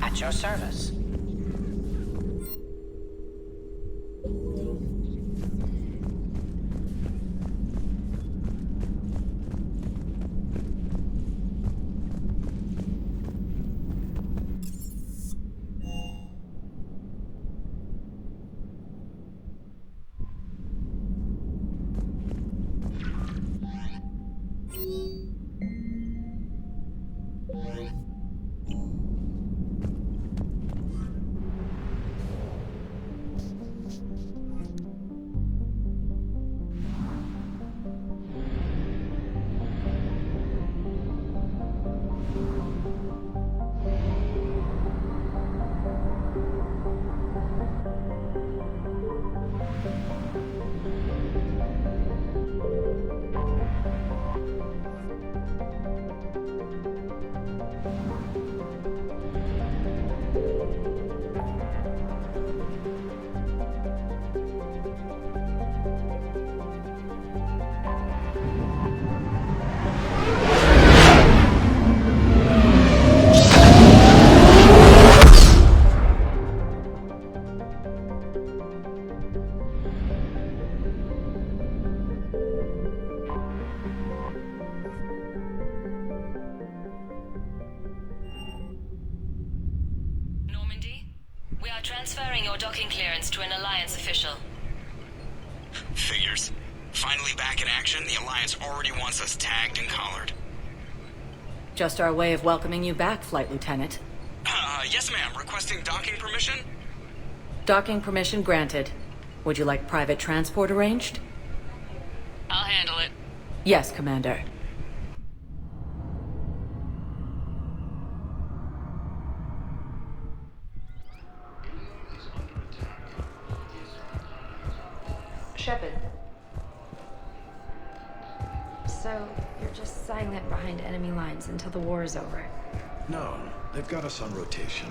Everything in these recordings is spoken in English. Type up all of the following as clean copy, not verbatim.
At your service. We are transferring your docking clearance to an Alliance official. Figures. Finally back in action, the Alliance already wants us tagged and collared. Just our way of welcoming you back, Flight Lieutenant. Yes ma'am. Requesting docking permission? Docking permission granted. Would you like private transport arranged? I'll handle it. Yes, Commander. Shepard. So, you're just silent behind enemy lines until the war is over? No, they've got us on rotation.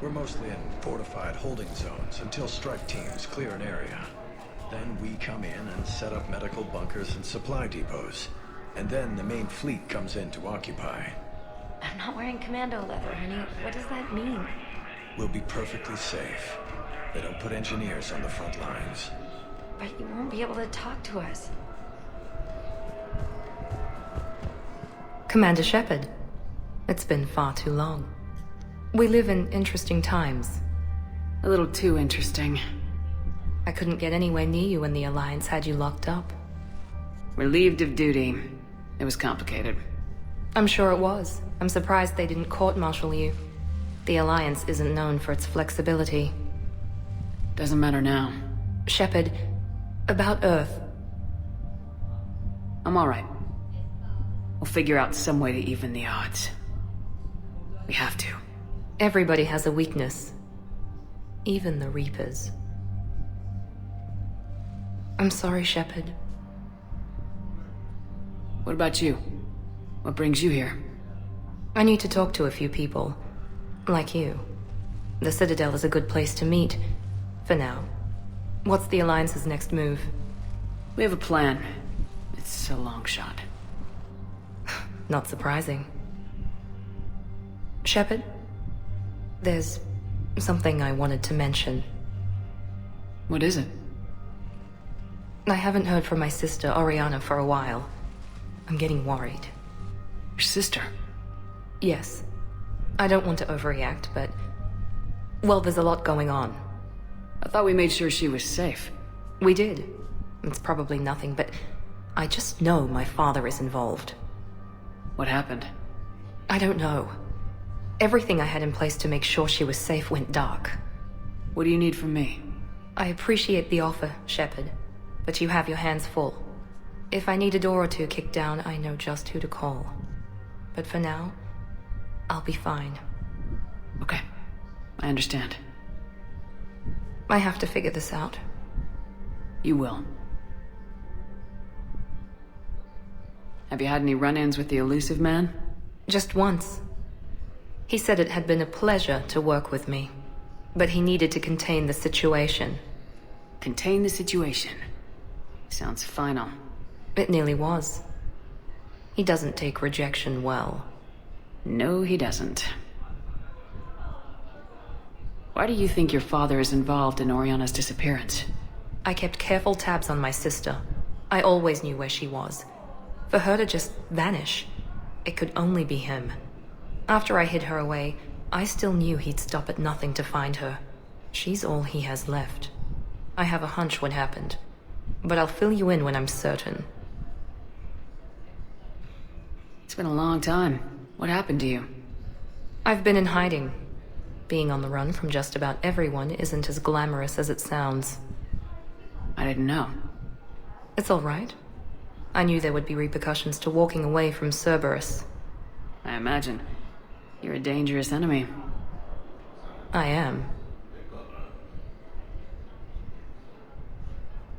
We're mostly in fortified holding zones until strike teams clear an area. Then we come in and set up medical bunkers and supply depots. And then the main fleet comes in to occupy. I'm not wearing commando leather, honey. What does that mean? We'll be perfectly safe. They don't put engineers on the front lines. But you won't be able to talk to us. Commander Shepard, it's been far too long. We live in interesting times. A little too interesting. I couldn't get anywhere near you when the Alliance had you locked up. Relieved of duty. It was complicated. I'm sure it was. I'm surprised they didn't court-martial you. The Alliance isn't known for its flexibility. Doesn't matter now. Shepard, about Earth. I'm alright. We'll figure out some way to even the odds. We have to. Everybody has a weakness. Even the Reapers. I'm sorry, Shepard. What about you? What brings you here? I need to talk to a few people. Like you. The Citadel is a good place to meet. For now. What's the Alliance's next move? We have a plan. It's a long shot. Not surprising. Shepard, there's something I wanted to mention. What is it? I haven't heard from my sister, Oriana, for a while. I'm getting worried. Your sister? Yes. I don't want to overreact, but... well, there's a lot going on. I thought we made sure she was safe. We did. It's probably nothing, but I just know my father is involved. What happened? I don't know. Everything I had in place to make sure she was safe went dark. What do you need from me? I appreciate the offer, Shepard, but you have your hands full. If I need a door or two kicked down, I know just who to call. But for now, I'll be fine. Okay. I understand. I have to figure this out. You will. Have you had any run-ins with the elusive man? Just once. He said it had been a pleasure to work with me, but he needed to contain the situation. Contain the situation. Sounds final. It nearly was. He doesn't take rejection well. No, he doesn't. Why do you think your father is involved in Oriana's disappearance? I kept careful tabs on my sister. I always knew where she was. For her to just vanish, it could only be him. After I hid her away, I still knew he'd stop at nothing to find her. She's all he has left. I have a hunch what happened, but I'll fill you in when I'm certain. It's been a long time. What happened to you? I've been in hiding. Being on the run from just about everyone isn't as glamorous as it sounds. I didn't know. It's all right. I knew there would be repercussions to walking away from Cerberus. I imagine. You're a dangerous enemy. I am.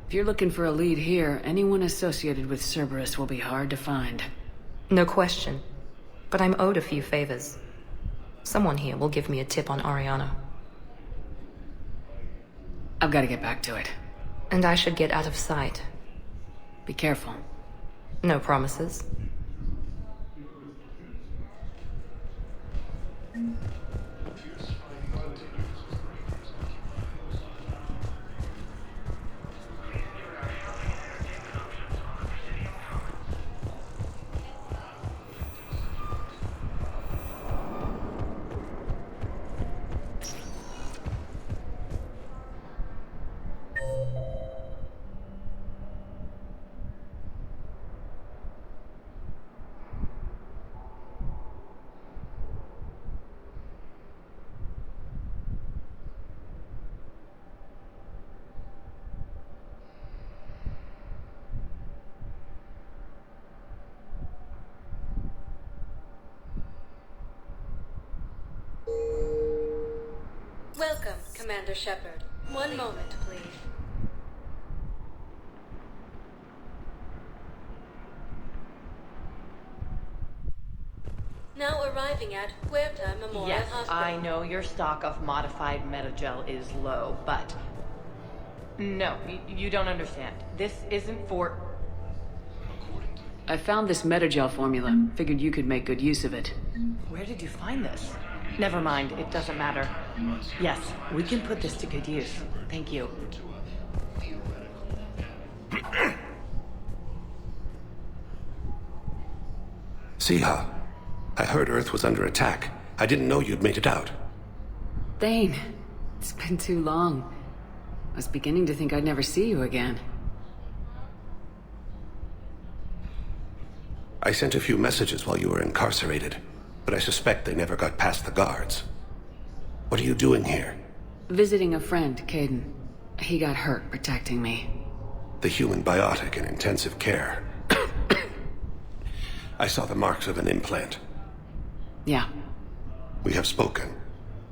If you're looking for a lead here, anyone associated with Cerberus will be hard to find. No question. But I'm owed a few favors. Someone here will give me a tip on Oriana. I've got to get back to it. And I should get out of sight. Be careful. No promises. Welcome, Commander Shepard. One moment, please. Now arriving at Huerta Memorial Yes, Hospital. I know your stock of modified metagel is low, but... No, you don't understand. This isn't for... I found this metagel formula. Figured you could make good use of it. Where did you find this? Never mind, it doesn't matter. Yes, we can put this to good use. Thank you. Siha, I heard Earth was under attack. I didn't know you'd made it out. Thane, it's been too long. I was beginning to think I'd never see you again. I sent a few messages while you were incarcerated, but I suspect they never got past the guards. What are you doing here? Visiting a friend, Caden. He got hurt protecting me. The human biotic in intensive care. I saw the marks of an implant. Yeah. We have spoken.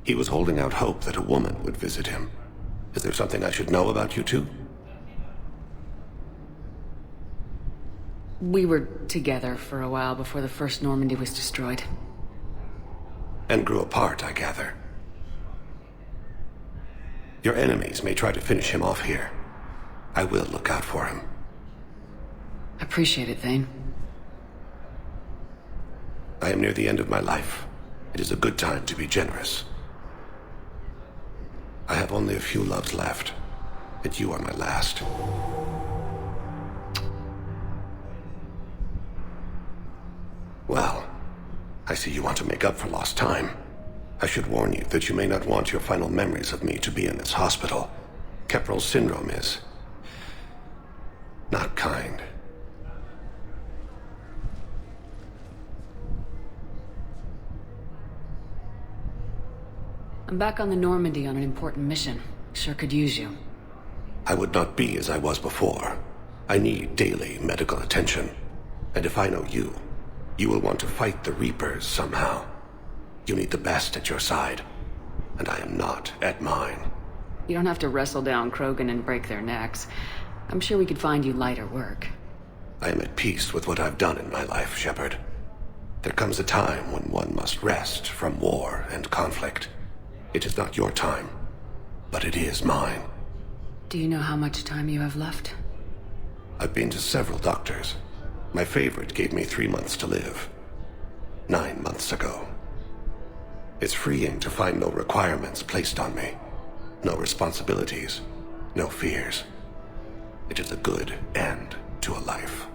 He was holding out hope that a woman would visit him. Is there something I should know about you two? We were together for a while before the first Normandy was destroyed. And grew apart, I gather. Your enemies may try to finish him off here. I will look out for him. Appreciate it, Thane. I am near the end of my life. It is a good time to be generous. I have only a few loves left, but you are my last. Well, I see you want to make up for lost time. I should warn you that you may not want your final memories of me to be in this hospital. Keprel syndrome is... not kind. I'm back on the Normandy on an important mission. Sure could use you. I would not be as I was before. I need daily medical attention. And if I know you, you will want to fight the Reapers somehow. You need the best at your side, and I am not at mine. You don't have to wrestle down Krogan and break their necks. I'm sure we could find you lighter work. I am at peace with what I've done in my life, Shepard. There comes a time when one must rest from war and conflict. It is not your time, but it is mine. Do you know how much time you have left? I've been to several doctors. My favorite gave me 3 months to live. 9 months ago. It's freeing to find no requirements placed on me. No responsibilities, no fears. It is a good end to a life.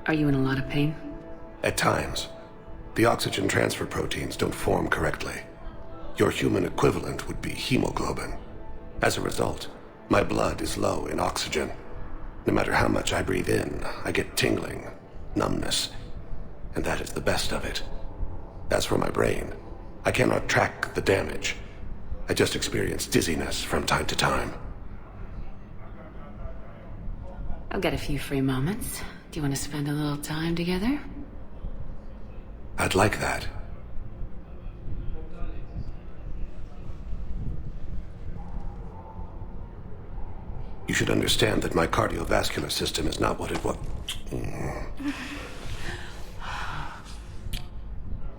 Are you in a lot of pain? At times, the oxygen transfer proteins don't form correctly. Your human equivalent would be hemoglobin. As a result, my blood is low in oxygen. No matter how much I breathe in, I get tingling, numbness, and that is the best of it. As for my brain, I cannot track the damage. I just experience dizziness from time to time. I'll get a few free moments. Do you want to spend a little time together? I'd like that. You should understand that my cardiovascular system is not what it was.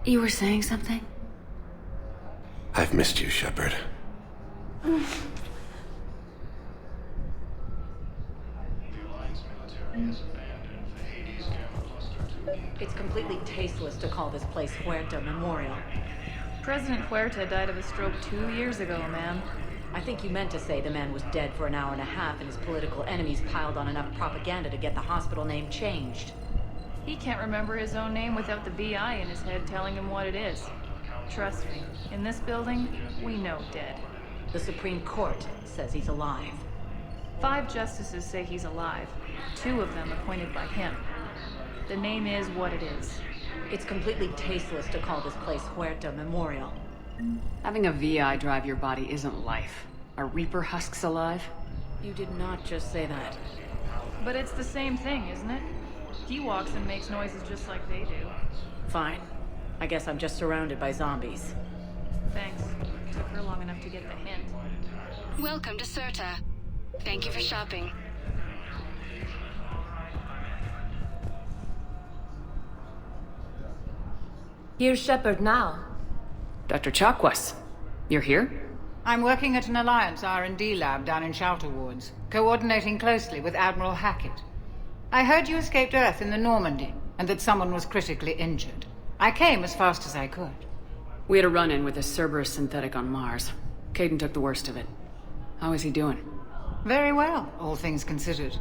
You were saying something? I've missed you, Shepard. It's completely tasteless to call this place Huerta Memorial. President Huerta died of a stroke 2 years ago, ma'am. I think you meant to say the man was dead for an hour and a half and his political enemies piled on enough propaganda to get the hospital name changed. He can't remember his own name without the BI in his head telling him what it is. Trust me, in this building, we know dead. The Supreme Court says he's alive. 5 justices say he's alive, 2 of them appointed by him. The name is what it is. It's completely tasteless to call this place Huerta Memorial. Having a VI drive your body isn't life. Are Reaper husks alive? You did not just say that. But it's the same thing, isn't it? He walks and makes noises just like they do. Fine. I guess I'm just surrounded by zombies. Thanks. Took her long enough to get the hint. Welcome to Certa. Thank you for shopping. Here's Shepard now. Dr. Chakwas, you're here? I'm working at an Alliance R&D lab down in Shelter Wards, coordinating closely with Admiral Hackett. I heard you escaped Earth in the Normandy, and that someone was critically injured. I came as fast as I could. We had a run-in with a Cerberus synthetic on Mars. Caden took the worst of it. How is he doing? Very well, all things considered.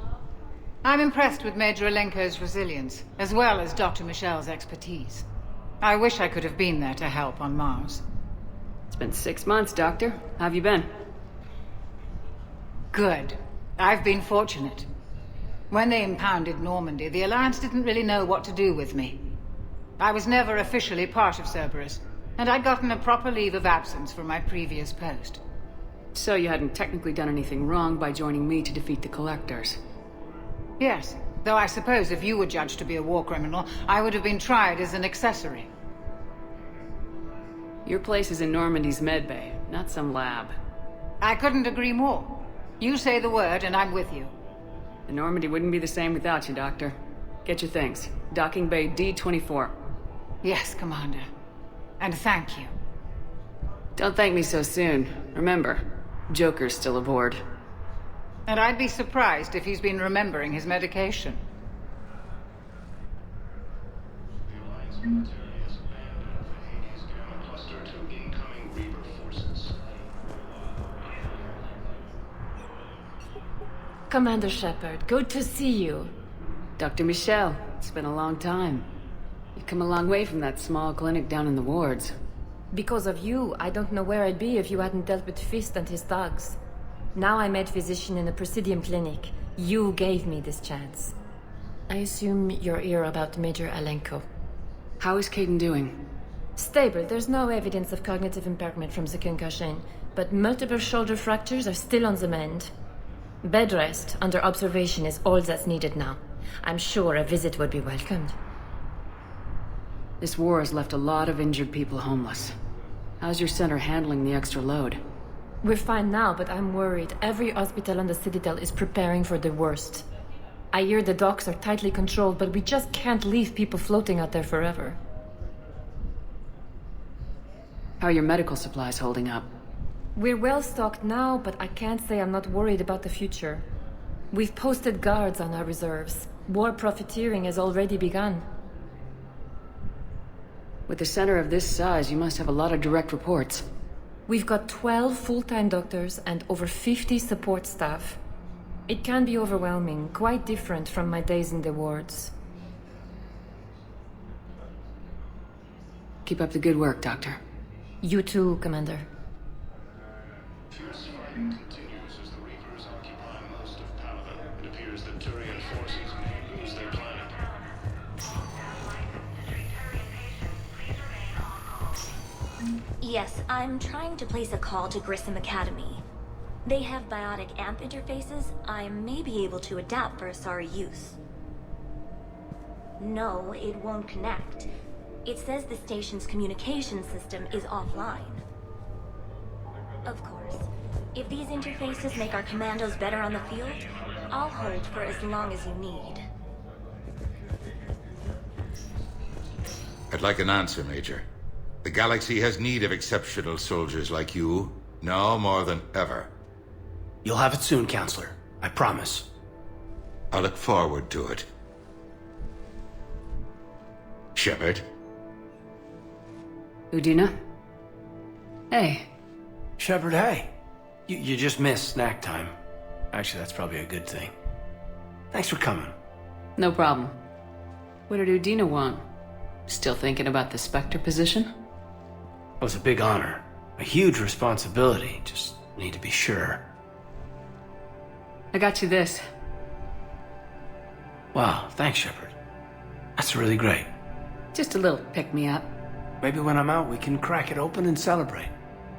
I'm impressed with Major Alenko's resilience, as well as Dr. Michel's expertise. I wish I could have been there to help on Mars. It's been 6 months, Doctor. How have you been? Good. I've been fortunate. When they impounded Normandy, the Alliance didn't really know what to do with me. I was never officially part of Cerberus, and I'd gotten a proper leave of absence from my previous post. So you hadn't technically done anything wrong by joining me to defeat the Collectors? Yes, though I suppose if you were judged to be a war criminal, I would have been tried as an accessory. Your place is in Normandy's medbay, not some lab. I couldn't agree more. You say the word and I'm with you. The Normandy wouldn't be the same without you, Doctor. Get your things. Docking Bay D-24. Yes, Commander. And thank you. Don't thank me so soon. Remember, Joker's still aboard. And I'd be surprised if he's been remembering his medication. Commander Shepard, good to see you. Dr. Michel, it's been a long time. You've come a long way from that small clinic down in the wards. Because of you, I don't know where I'd be if you hadn't dealt with Fist and his thugs. Now I'm head physician in the Presidium Clinic. You gave me this chance. I assume you're here about Major Alenko. How is Caden doing? Stable. There's no evidence of cognitive impairment from the concussion, but multiple shoulder fractures are still on the mend. Bed rest under observation is all that's needed now. I'm sure a visit would be welcomed. This war has left a lot of injured people homeless. How's your center handling the extra load? We're fine now, but I'm worried. Every hospital on the Citadel is preparing for the worst. I hear the docks are tightly controlled, but we just can't leave people floating out there forever. How are your medical supplies holding up? We're well stocked now, but I can't say I'm not worried about the future. We've posted guards on our reserves. War profiteering has already begun. With a center of this size, you must have a lot of direct reports. We've got 12 full-time doctors and over 50 support staff. It can be overwhelming, quite different from my days in the wards. Keep up the good work, Doctor. You too, Commander. Fierce fighting continues as the Reapers occupy most of Paladin. It appears that Turian forces may lose their planet. Yes, I'm trying to place a call to Grissom Academy. They have biotic amp interfaces I may be able to adapt for Asari use. No, it won't connect. It says the station's communication system is offline. Of course, if these interfaces make our commandos better on the field, I'll hold for as long as you need. I'd like an answer, Major. The galaxy has need of exceptional soldiers like you, now more than ever. You'll have it soon, Counselor. I promise. I look forward to it. Shepard? Udina? Hey. Shepard, hey. You just missed snack time. Actually, that's probably a good thing. Thanks for coming. No problem. What did Udina want? Still thinking about the Spectre position? It was a big honor. A huge responsibility. Just need to be sure. I got you this. Wow, thanks, Shepard. That's really great. Just a little pick-me-up. Maybe when I'm out, we can crack it open and celebrate.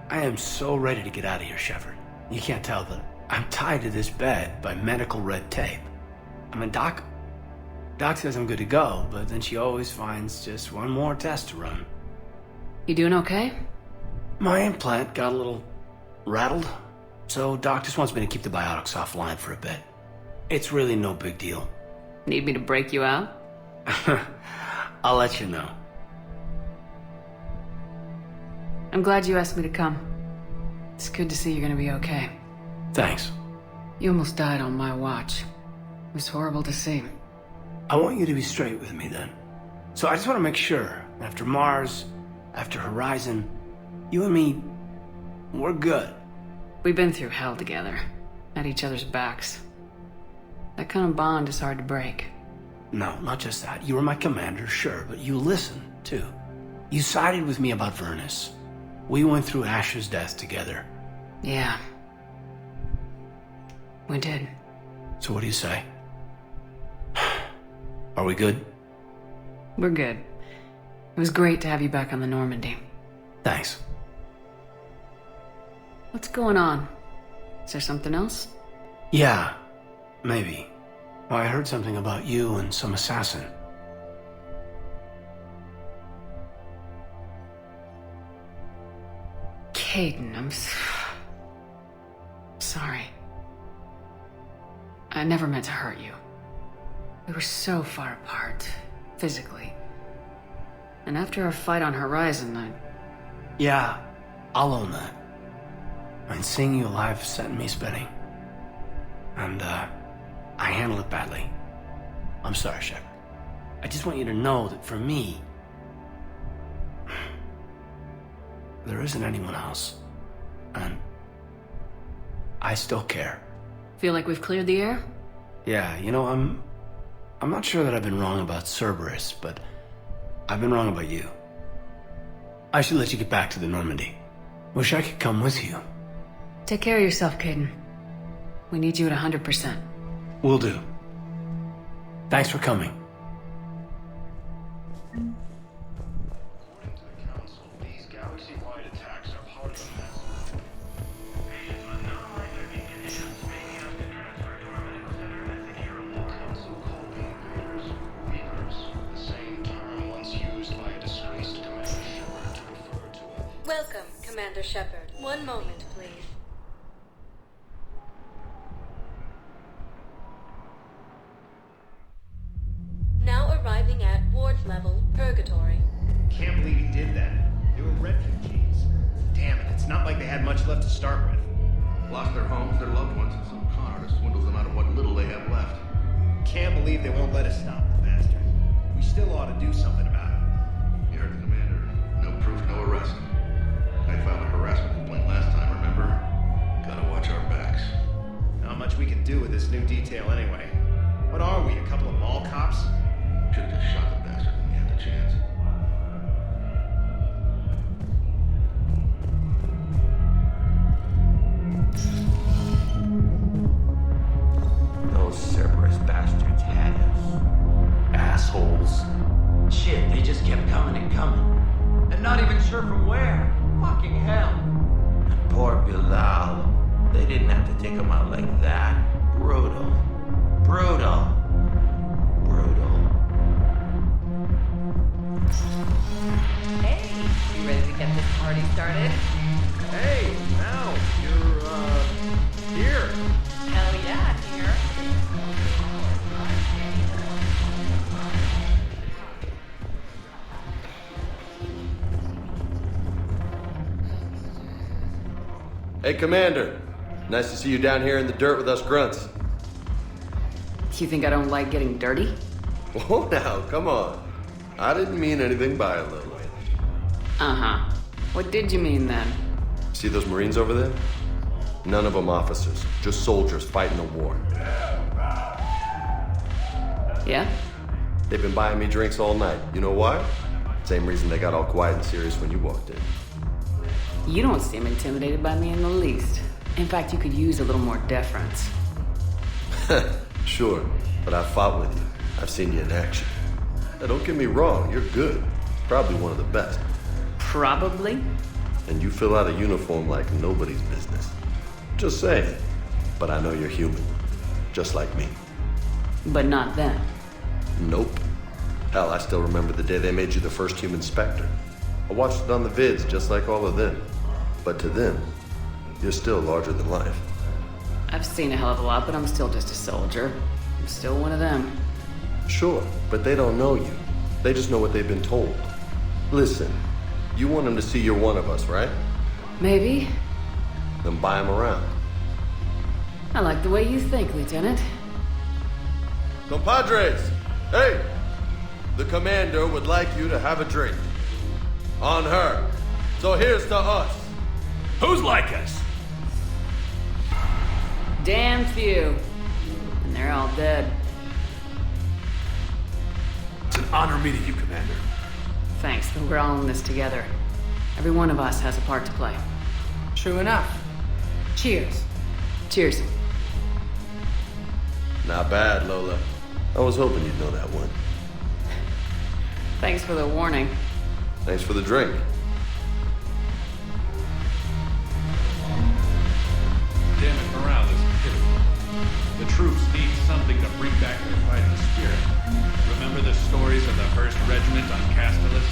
I am so ready to get out of here, Shepard. You can't tell, but I'm tied to this bed by medical red tape. I mean, Doc says I'm good to go, but then she always finds just one more test to run. You doing okay? My implant got a little rattled, so Doc just wants me to keep the biotics offline for a bit. It's really no big deal. Need me to break you out? I'll let you know. I'm glad you asked me to come. It's good to see you're gonna be okay. Thanks. You almost died on my watch. It was horrible to see. I want you to be straight with me then. So I just want to make sure, after Mars, after Horizon, you and me, we're good. We've been through hell together, at each other's backs. That kind of bond is hard to break. No, not just that. You were my commander, sure, but you listened, too. You sided with me about Vernus. We went through Ash's death together. Yeah. We did. So what do you say? Are we good? We're good. It was great to have you back on the Normandy. Thanks. What's going on? Is there something else? Yeah, maybe. Well, I heard something about you and some assassin. Caden, I'm sorry. I never meant to hurt you. We were so far apart, physically. And after our fight on Horizon, Yeah, I'll own that. I mean, seeing you alive sent me spinning. And, I handled it badly. I'm sorry, Shepard. I just want you to know that for me, there isn't anyone else. And I still care. Feel like we've cleared the air? Yeah, you know, I'm not sure that I've been wrong about Cerberus, but I've been wrong about you. I should let you get back to the Normandy. Wish I could come with you. Take care of yourself, Caden. We need you at 100%. Will do. Thanks for coming. According to the Council, these galaxy-wide attacks are part of a massive... Council call them Reapers. The same term once used by a disgraced Commander Shepard to refer to a... Welcome, Commander Shepard. One moment, please. Now arriving at ward level Purgatory. Can't believe he did that. They were refugees. Damn it, it's not like they had much left to start with. Lost their homes, their loved ones, and some con artist swindles them out of what little they have left. Can't believe they won't let us stop the bastard. We still ought to do something about it. You heard the commander. I filed a harassment complaint last time, remember? Gotta watch our backs. Not much we can do with this new detail anyway. What are we, a couple of mall cops? Should've just shot the bastard when we had the chance. Those Cerberus bastards had us. Assholes. Shit, they just kept coming and coming. And not even sure from where. Fucking hell. And poor Bilal. They didn't have to take him out like that. Brutal. Brutal. Brutal. Hey, you ready to get this party started? Hey, now, you're, here. Hell yeah, here. Hey, Commander. Nice to see you down here in the dirt with us grunts. You think I don't like getting dirty? Oh, now, come on. I didn't mean anything by it, Lily. Uh-huh. What did you mean then? See those Marines over there? None of them officers, just soldiers fighting a war. Yeah? They've been buying me drinks all night. You know why? Same reason they got all quiet and serious when you walked in. You don't seem intimidated by me in the least. In fact, you could use a little more deference. Sure, but I've fought with you. I've seen you in action. Now, don't get me wrong, you're good. Probably one of the best. Probably? And you fill out a uniform like nobody's business. Just saying. But I know you're human. Just like me. But not them. Nope. Hell, I still remember the day they made you the first human Spectre. I watched it on the vids, just like all of them. But to them, you're still larger than life. I've seen a hell of a lot, but I'm still just a soldier. I'm still one of them. Sure, but they don't know you. They just know what they've been told. Listen, you want them to see you're one of us, right? Maybe. Then buy them around. I like the way you think, Lieutenant. Compadres! Hey! The commander would like you to have a drink. On her. So here's to us. Who's like us? Damn few. And they're all dead. It's an honor meeting you, Commander. Thanks, but we're all in this together. Every one of us has a part to play. True enough. Cheers. Cheers. Not bad, Lola. I was hoping you'd know that one. Thanks for the warning. Thanks for the drink. Damn it, morale is pitiful. The troops need something to bring back their fighting spirit. Remember the stories of the 1st Regiment on Castellus?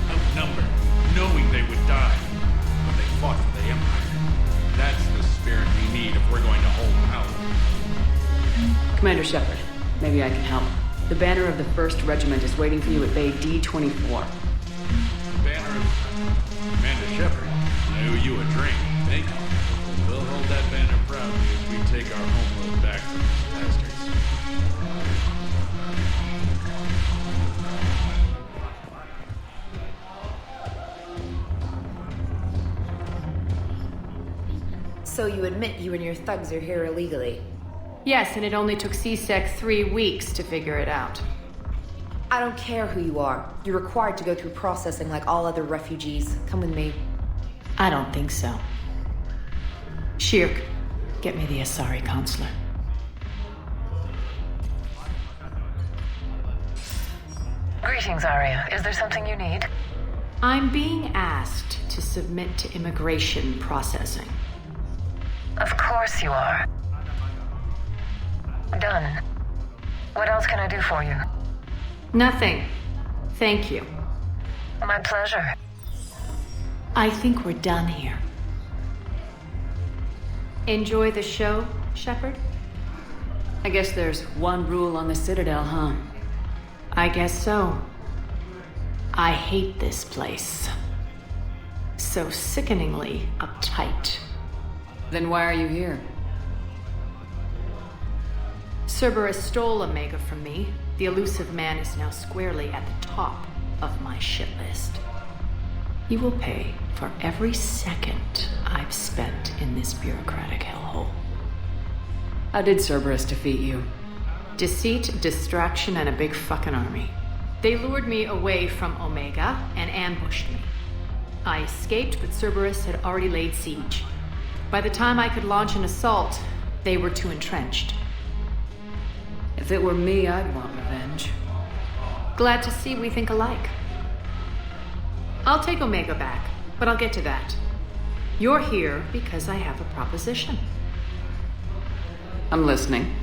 Outnumbered, knowing they would die, but they fought for the Empire. That's the spirit we need if we're going to hold power. Commander Shepard, maybe I can help. The banner of the 1st Regiment is waiting for you at Bay D-24. The banner of Commander Shepard. I owe you a drink. Thank you. We'll hold that banner proudly as we take our homeworld back from these bastards. So you admit you and your thugs are here illegally? Yes, and it only took CSEC 3 weeks to figure it out. I don't care who you are. You're required to go through processing like all other refugees. Come with me. I don't think so. Shirk, get me the Asari consular. Greetings, Arya. Is there something you need? I'm being asked to submit to immigration processing. Of course you are. Done. What else can I do for you? Nothing. Thank you. My pleasure. I think we're done here. Enjoy the show, Shepard? I guess there's one rule on the Citadel, huh? I guess so. I hate this place. So sickeningly uptight. Then why are you here? Cerberus stole Omega from me. The elusive man is now squarely at the top of my shit list. You will pay for every second I've spent in this bureaucratic hellhole. How did Cerberus defeat you? Deceit, distraction, and a big fucking army. They lured me away from Omega and ambushed me. I escaped, but Cerberus had already laid siege. By the time I could launch an assault, they were too entrenched. If it were me, I'd want revenge. Glad to see we think alike. I'll take Omega back, but I'll get to that. You're here because I have a proposition. I'm listening.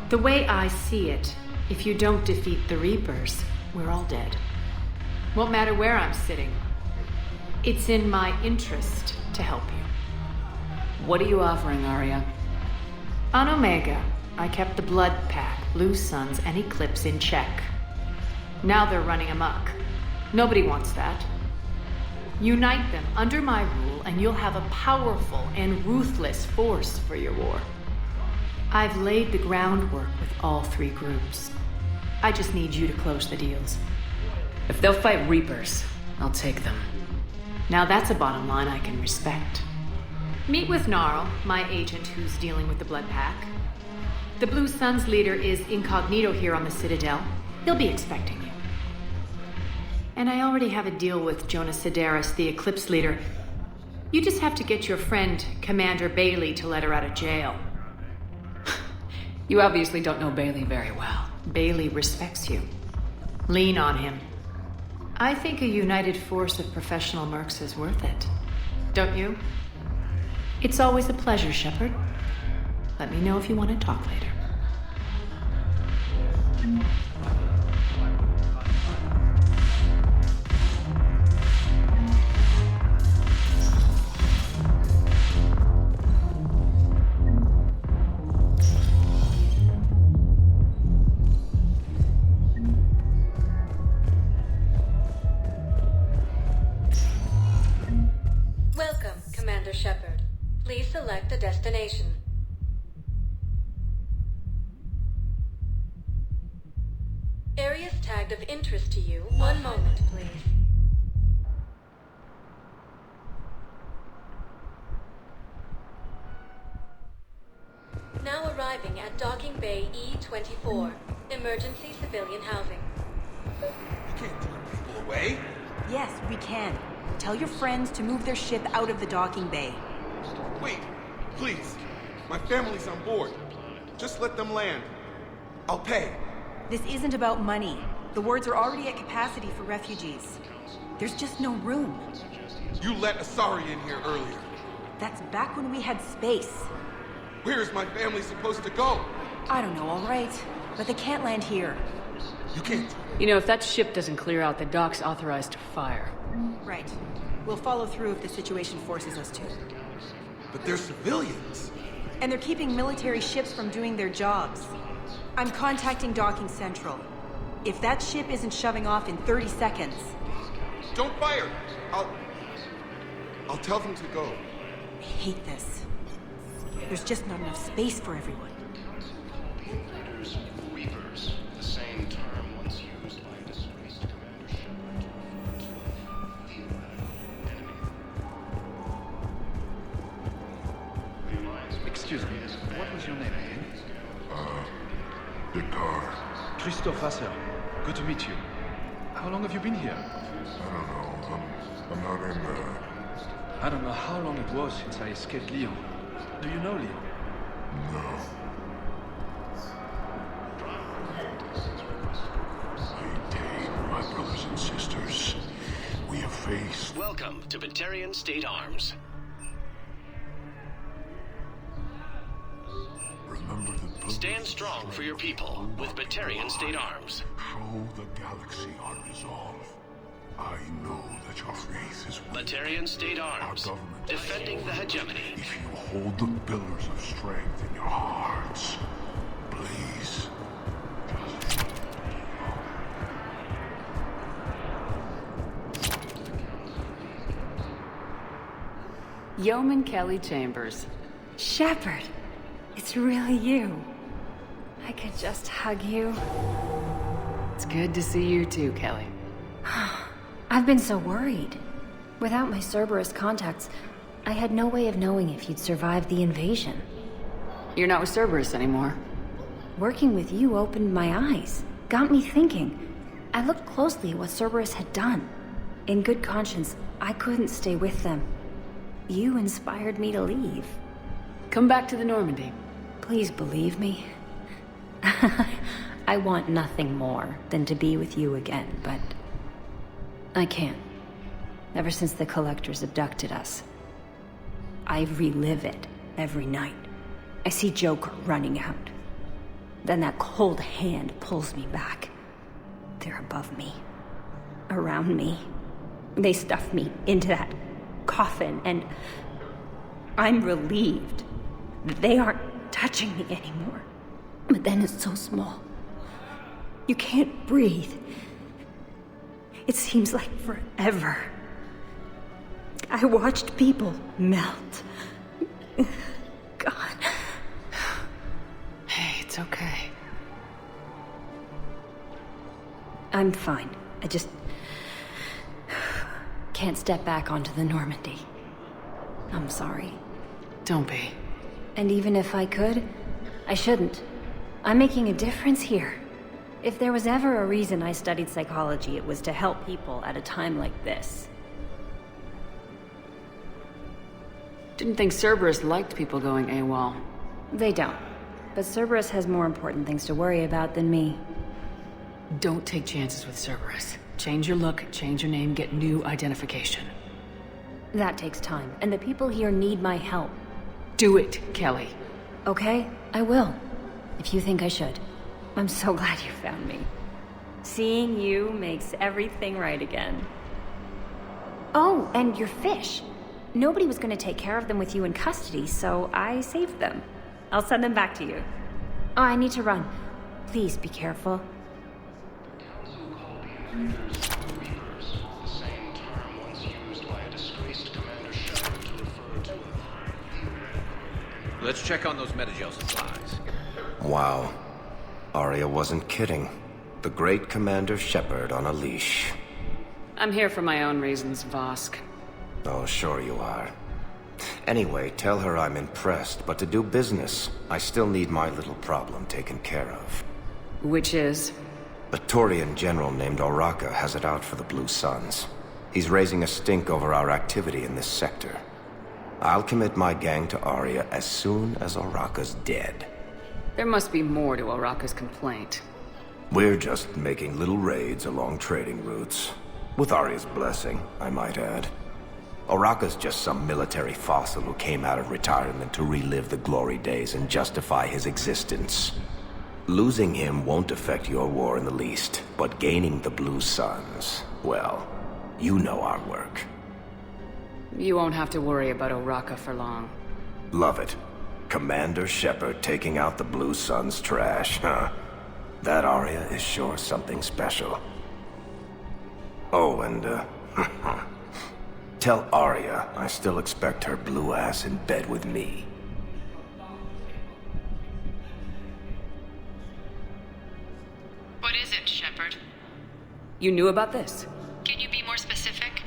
The way I see it, if you don't defeat the Reapers, we're all dead. Won't matter where I'm sitting. It's in my interest to help you. What are you offering, Arya? On Omega, I kept the Blood Pack, Blue Suns, and Eclipse in check. Now they're running amok. Nobody wants that. Unite them under my rule, and you'll have a powerful and ruthless force for your war. I've laid the groundwork with all three groups. I just need you to close the deals. If they'll fight Reapers, I'll take them. Now that's a bottom line I can respect. Meet with Gnarl, my agent who's dealing with the Blood Pack. The Blue Suns leader is incognito here on the Citadel. He'll be expecting you. And I already have a deal with Jonas Sedaris, the Eclipse leader. You just have to get your friend, Commander Bailey, to let her out of jail. You obviously don't know Bailey very well. Bailey respects you. Lean on him. I think a united force of professional mercs is worth it. Don't you? It's always a pleasure, Shepard. Let me know if you want to talk later. Welcome, Commander Shepard. Please select a destination. Areas tagged of interest to you. One moment, please. Now arriving at Docking Bay E-24. Emergency civilian housing. You can't turn people away. Yes, we can. Tell your friends to move their ship out of the docking bay. Wait, please. My family's on board. Just let them land. I'll pay. This isn't about money. The wards are already at capacity for refugees. There's just no room. You let Asari in here earlier. That's back when we had space. Where is my family supposed to go? I don't know, all right. But they can't land here. You can't. You know, if that ship doesn't clear out, the dock's authorized to fire. Right. We'll follow through if the situation forces us to. But they're civilians. And they're keeping military ships from doing their jobs. I'm contacting Docking Central. If that ship isn't shoving off in 30 seconds... Don't fire! I'll tell them to go. I hate this. There's just not enough space for everyone. Leaders, Reapers, the same term once used by disgraced Commander Shepard to refer to the enemy. Excuse me, what was your name again? Picard. Christophe Vasseur. Good to meet you. How long have you been here? I don't know. I'm not in there. I don't know how long it was since I escaped Lyon. Do you know Lyon? No. Day, my brothers and sisters. We have faced... Welcome to Batarian State Arms. Remember the... Stand strong for your people with Batarian State Arms. Show the galaxy our resolve. I know that your faith is weak. Batarian State Arms. Defending the hegemony. If you hold the pillars of strength in your hearts, please. Yeoman Kelly Chambers. Shepard, it's really you. I could just hug you. It's good to see you too, Kelly. I've been so worried. Without my Cerberus contacts, I had no way of knowing if you'd survived the invasion. You're not with Cerberus anymore. Working with you opened my eyes, got me thinking. I looked closely at what Cerberus had done. In good conscience, I couldn't stay with them. You inspired me to leave. Come back to the Normandy. Please believe me. I want nothing more than to be with you again, but I can't. Ever since the Collectors abducted us, I relive it every night. I see Joker running out. Then that cold hand pulls me back. They're above me, around me. They stuff me into that coffin, and I'm relieved that they aren't touching me anymore. But then it's so small. You can't breathe. It seems like forever. I watched people melt. God. Hey, it's okay. I'm fine. I just can't step back onto the Normandy. I'm sorry. Don't be. And even if I could, I shouldn't. I'm making a difference here. If there was ever a reason I studied psychology, it was to help people at a time like this. Didn't think Cerberus liked people going AWOL. They don't. But Cerberus has more important things to worry about than me. Don't take chances with Cerberus. Change your look, change your name, get new identification. That takes time, and the people here need my help. Do it, Kelly. Okay, I will. If you think I should. I'm so glad you found me. Seeing you makes everything right again. Oh, and your fish. Nobody was going to take care of them with you in custody, so I saved them. I'll send them back to you. Oh, I need to run. Please be careful. The same term once used by a disgraced Commander Shepard to refer to a... Let's check on those Metagel supplies. Wow. Arya wasn't kidding. The great Commander Shepard on a leash. I'm here for my own reasons, Vosk. Oh, sure you are. Anyway, tell her I'm impressed, but to do business, I still need my little problem taken care of. Which is? A Taurian general named Oraka has it out for the Blue Suns. He's raising a stink over our activity in this sector. I'll commit my gang to Arya as soon as Oraka's dead. There must be more to Oraka's complaint. We're just making little raids along trading routes. With Arya's blessing, I might add. Oraka's just some military fossil who came out of retirement to relive the glory days and justify his existence. Losing him won't affect your war in the least, but gaining the Blue Suns, well, you know our work. You won't have to worry about Oraka for long. Love it. Commander Shepard taking out the Blue Suns trash, huh? That Arya is sure something special. Oh, and, tell Arya I still expect her blue ass in bed with me. What is it, Shepard? You knew about this? Can you be more specific?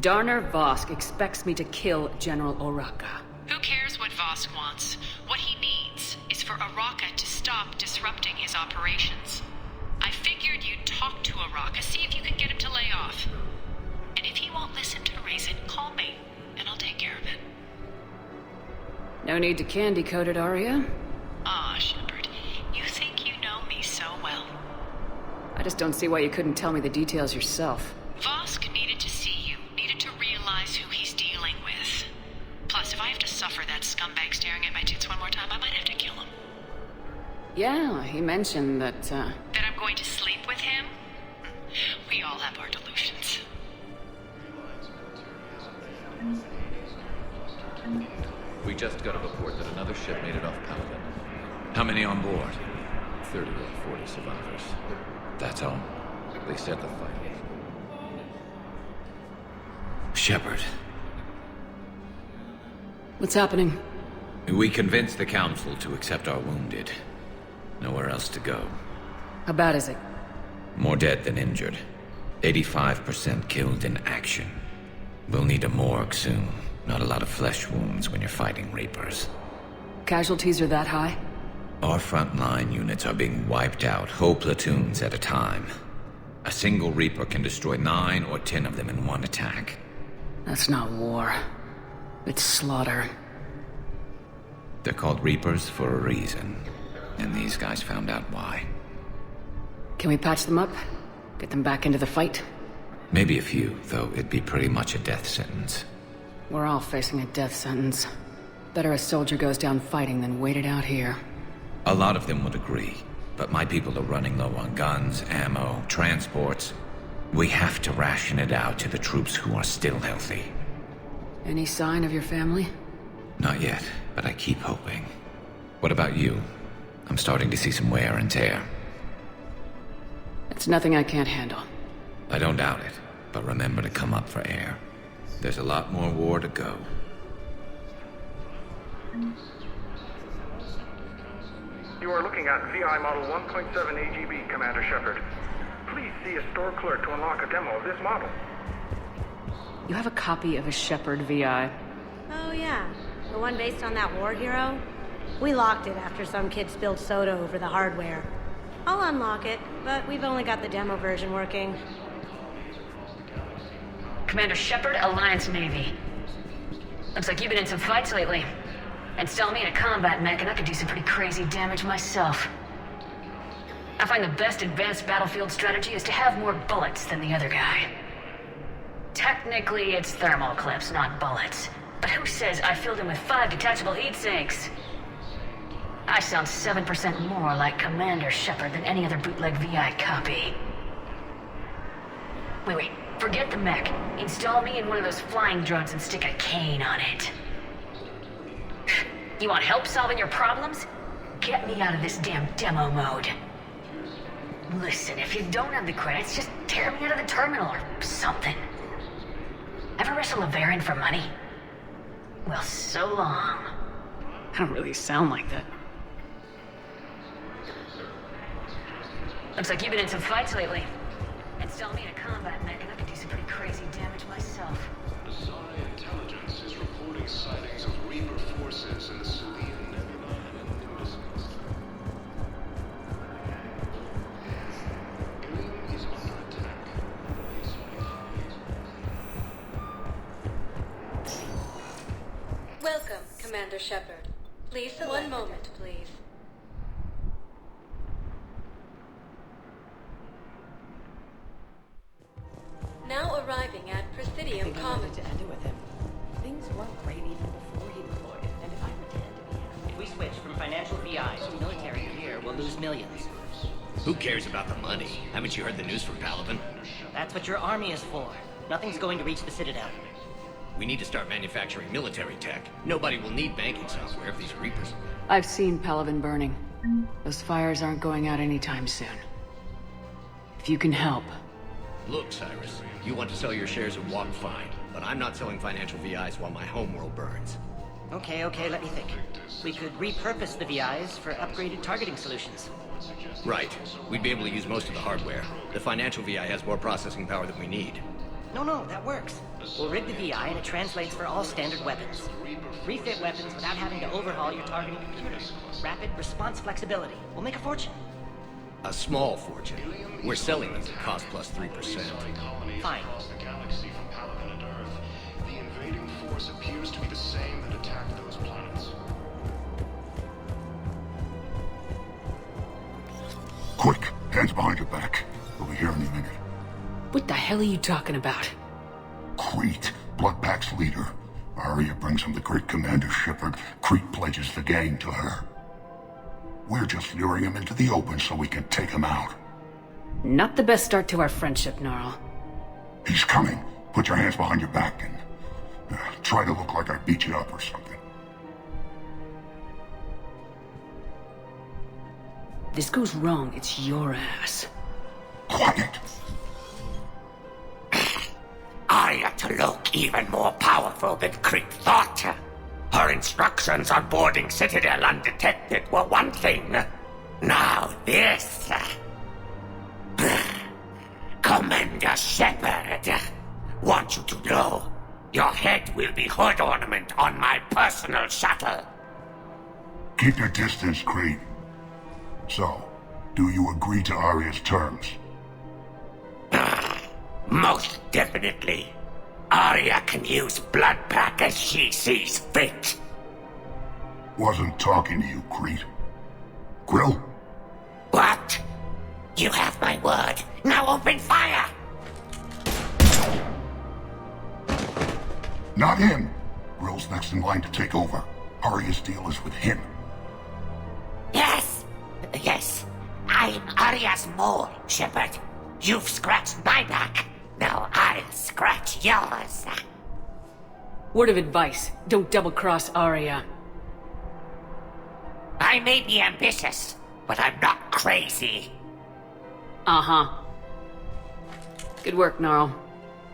Darner Vosk expects me to kill General Oraka. Who cares what Vosk wants? What he needs is for Oraka to stop disrupting his operations. I figured you'd talk to Oraka, see if you can get him to lay off. And if he won't listen to reason, call me, and I'll take care of it. No need to candy coat it, Arya. Ah, Shepard, you think you know me so well. I just don't see why you couldn't tell me the details yourself. Vosk needed to see you, needed to realize who he's dealing with. Plus, if I have to suffer that scumbag staring at my tits one more time, I might have to kill him. Yeah, he mentioned that, That I'm going to sleep with him? We all have our delusions. We just got a report that another ship made it off Pelican. How many on board? 30 or 40 survivors. That's all. They said the fight. Shepard. What's happening? We convinced the Council to accept our wounded. Nowhere else to go. How bad is it? More dead than injured. 85% killed in action. We'll need a morgue soon. Not a lot of flesh wounds when you're fighting Reapers. Casualties are that high? Our frontline units are being wiped out, whole platoons at a time. A single Reaper can destroy 9 or 10 of them in one attack. That's not war. It's slaughter. They're called Reapers for a reason. And these guys found out why. Can we patch them up? Get them back into the fight? Maybe a few, though it'd be pretty much a death sentence. We're all facing a death sentence. Better a soldier goes down fighting than waited out here. A lot of them would agree, but my people are running low on guns, ammo, transports. We have to ration it out to the troops who are still healthy. Any sign of your family? Not yet, but I keep hoping. What about you? I'm starting to see some wear and tear. It's nothing I can't handle. I don't doubt it, but remember to come up for air. There's a lot more war to go. You are looking at VI Model 1.7 AGB, Commander Shepard. Please see a store clerk to unlock a demo of this model. You have a copy of a Shepard VI? Oh yeah, the one based on that war hero? We locked it after some kid spilled soda over the hardware. I'll unlock it, but we've only got the demo version working. Commander Shepard, Alliance Navy. Looks like you've been in some fights lately. Install me in a combat mech and I could do some pretty crazy damage myself. I find the best advanced battlefield strategy is to have more bullets than the other guy. Technically, it's thermal clips, not bullets. But who says I filled him with 5 detachable heat sinks? I sound 7% more like Commander Shepard than any other bootleg VI copy. Wait, forget the mech. Install me in one of those flying drones and stick a cane on it. You want help solving your problems? Get me out of this damn demo mode. Listen, if you don't have the credits, just tear me out of the terminal or something. Ever wrestle a Baron for money? Well, so long. I don't really sound like that. Looks like you've been in some fights lately. Install me in a combat mech and I could do some pretty crazy damage myself. Psi intelligence is reporting sightings of Reaper forces in the Salian Nebula and Nimbus cluster. Ilium is under attack. Welcome, Commander Shepard. Please select. One moment, please. Now arriving at Presidium Commons. To end it with him. Things weren't great even before he deployed, and if I pretend to be If we switch from financial VI to military here, we'll lose millions. Who cares about the money? Haven't you heard the news from Paladin? That's what your army is for. Nothing's going to reach the Citadel. We need to start manufacturing military tech. Nobody will need banking software if these Reapers... I've seen Palaven burning. Those fires aren't going out anytime soon. If you can help. Look, Cyrus, you want to sell your shares of WAP, fine. But I'm not selling financial VIs while my homeworld burns. Okay, let me think. We could repurpose the VIs for upgraded targeting solutions. Right. We'd be able to use most of the hardware. The financial VI has more processing power than we need. No, that works. We'll rig the VI and it translates for all standard weapons. Refit weapons without having to overhaul your targeting computer. Rapid response flexibility. We'll make a fortune. A small fortune. We're selling these at cost plus 3%. Fine. The galaxy from Paladin and Earth. The invading force appears to be the same that attacked those planets. Quick, hands behind your back. We'll be here any minute. What the hell are you talking about? Crete, Bloodpack's leader. Arya brings him the great Commander Shepard. Crete pledges the gang to her. We're just luring him into the open so we can take him out. Not the best start to our friendship, Gnarl. He's coming. Put your hands behind your back and try to look like I beat you up or something. This goes wrong, it's your ass. Quiet. I ought to look even more powerful than Crete thought. Her instructions on boarding Citadel undetected were one thing. Now this. Commander Shepard, want you to know, Your head will be hood ornament on my personal shuttle. Keep your distance, Creed. So, do you agree to Arya's terms? Most definitely. Arya can use blood pack as she sees fit. Wasn't talking to you, Creed. Quill? What? You have my word. Now open fire! Not him. Grill's next in line to take over. Arya's deal is with him. Yes. I'm Arya's mole, Shepard. You've scratched my back. Now I'll scratch yours. Word of advice, don't double-cross Arya. I may be ambitious, but I'm not crazy. Uh-huh. Good work, Gnarl.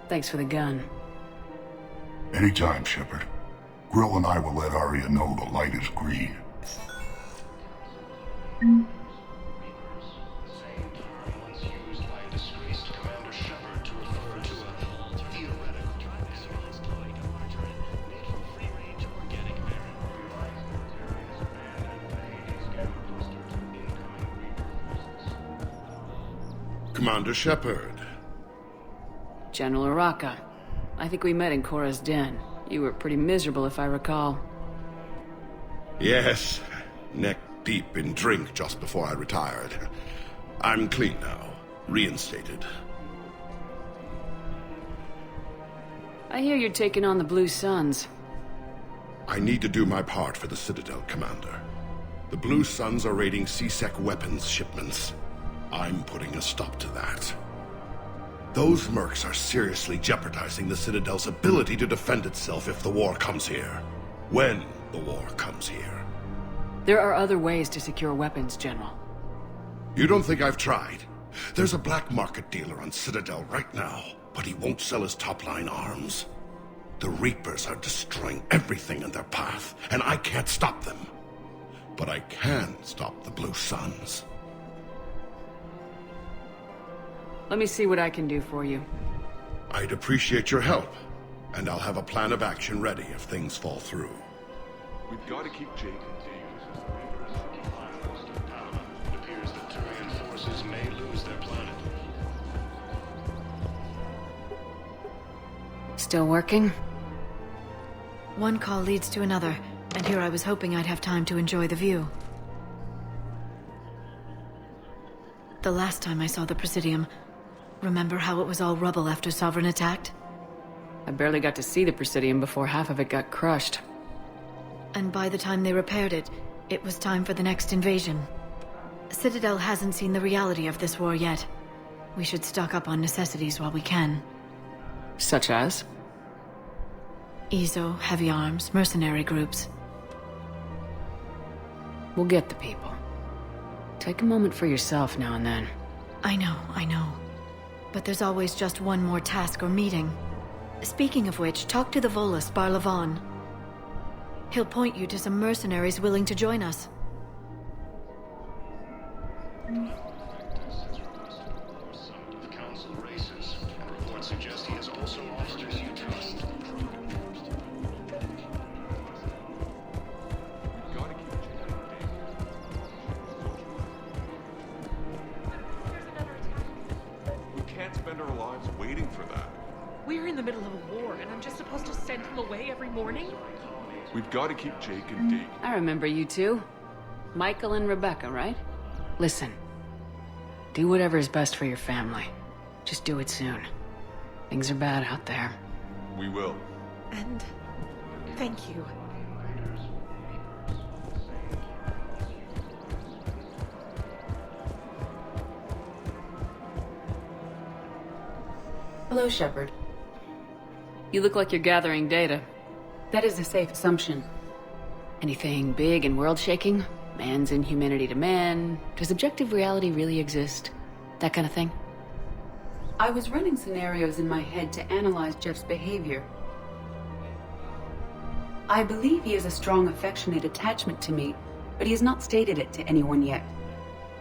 Thanks for the gun. Anytime, Shepard. Grill and I will let Arya know the light is green. Commander Shepard. General Araka. I think we met in Cora's den. You were pretty miserable, if I recall. Yes, neck deep in drink just before I retired. I'm clean now, reinstated. I hear you're taking on the Blue Suns. I need to do my part for the Citadel, Commander. The Blue Suns are raiding C-Sec weapons shipments. I'm putting a stop to that. Those mercs are seriously jeopardizing the Citadel's ability to defend itself if the war comes here. When the war comes here. There are other ways to secure weapons, General. You don't think I've tried? There's a black market dealer on Citadel right now, but he won't sell his top-line arms. The Reapers are destroying everything in their path, and I can't stop them. But I can stop the Blue Suns. Let me see what I can do for you. I'd appreciate your help, and I'll have a plan of action ready if things fall through. We've got to keep Jake. It appears that Turian forces may lose their planet. Still working? One call leads to another, and here I was hoping I'd have time to enjoy the view. The last time I saw the Presidium, remember how it was all rubble after Sovereign attacked? I barely got to see the Presidium before half of it got crushed. And by the time they repaired it, it was time for the next invasion. Citadel hasn't seen the reality of this war yet. We should stock up on necessities while we can. Such as? EZO, heavy arms, mercenary groups. We'll get the people. Take a moment for yourself now and then. I know. But there's always just one more task or meeting. Speaking of which, talk to the Volus, Barlavan. He'll point you to some mercenaries willing to join us. The Council races, and reports suggest he has also offered you trust. We can't spend our lives waiting for that. We're in the middle of a war, and I'm just supposed to send him away every morning? We've got to keep Jake and Deke. I remember you two. Michael and Rebecca, right? Listen. Do whatever is best for your family. Just do it soon. Things are bad out there. We will. And thank you. Hello, Shepard. You look like you're gathering data. That is a safe assumption. Anything big and world-shaking? Man's inhumanity to man? Does objective reality really exist? That kind of thing? I was running scenarios in my head to analyze Jeff's behavior. I believe he has a strong affectionate attachment to me, but he has not stated it to anyone yet.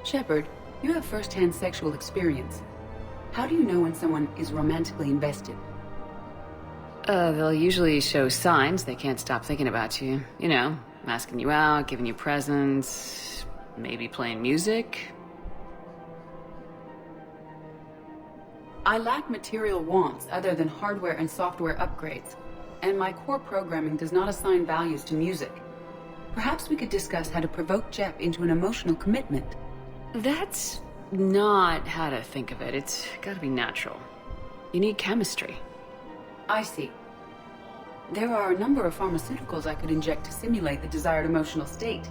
Shepard, you have first-hand sexual experience. How do you know when someone is romantically invested? They'll usually show signs they can't stop thinking about you. You know, asking you out, giving you presents, maybe playing music. I lack material wants other than hardware and software upgrades, and my core programming does not assign values to music. Perhaps we could discuss how to provoke Jep into an emotional commitment. That's not how to think of it. It's gotta be natural. You need chemistry. I see. There are a number of pharmaceuticals I could inject to simulate the desired emotional state.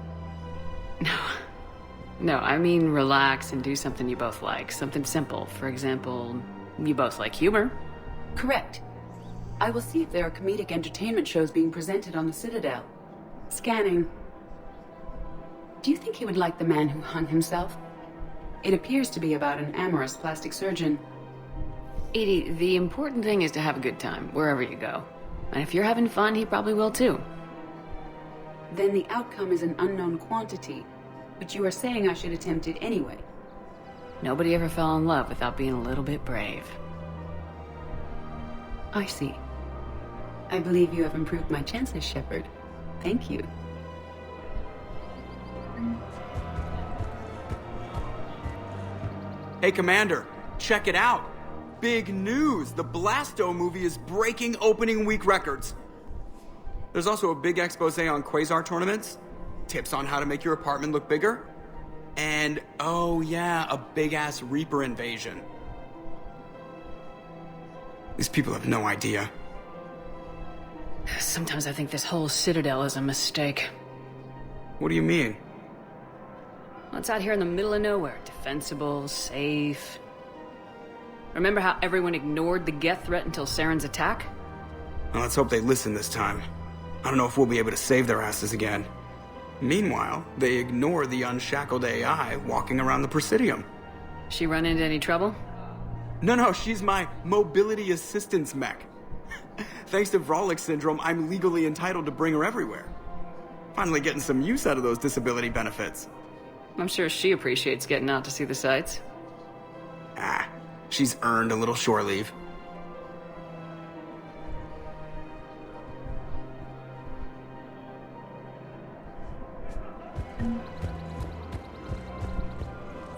No, I mean relax and do something you both like. Something simple. For example, you both like humor. Correct. I will see if there are comedic entertainment shows being presented on the Citadel. Scanning. Do you think he would like The Man Who Hung Himself? It appears to be about an amorous plastic surgeon. Edie, the important thing is to have a good time, wherever you go. And if you're having fun, he probably will too. Then the outcome is an unknown quantity, but you are saying I should attempt it anyway. Nobody ever fell in love without being a little bit brave. I see. I believe you have improved my chances, Shepard. Thank you. Hey, Commander, check it out. Big news! The Blasto movie is breaking opening week records. There's also a big expose on Quasar tournaments, tips on how to make your apartment look bigger, and, oh yeah, a big-ass Reaper invasion. These people have no idea. Sometimes I think this whole Citadel is a mistake. What do you mean? Well, it's out here in the middle of nowhere. Defensible, safe. Remember how everyone ignored the Geth threat until Saren's attack? Well, let's hope they listen this time. I don't know if we'll be able to save their asses again. Meanwhile, they ignore the unshackled AI walking around the Presidium. She run into any trouble? No, she's my mobility assistance mech. Thanks to Vrolic syndrome, I'm legally entitled to bring her everywhere. Finally getting some use out of those disability benefits. I'm sure she appreciates getting out to see the sights. She's earned a little shore leave.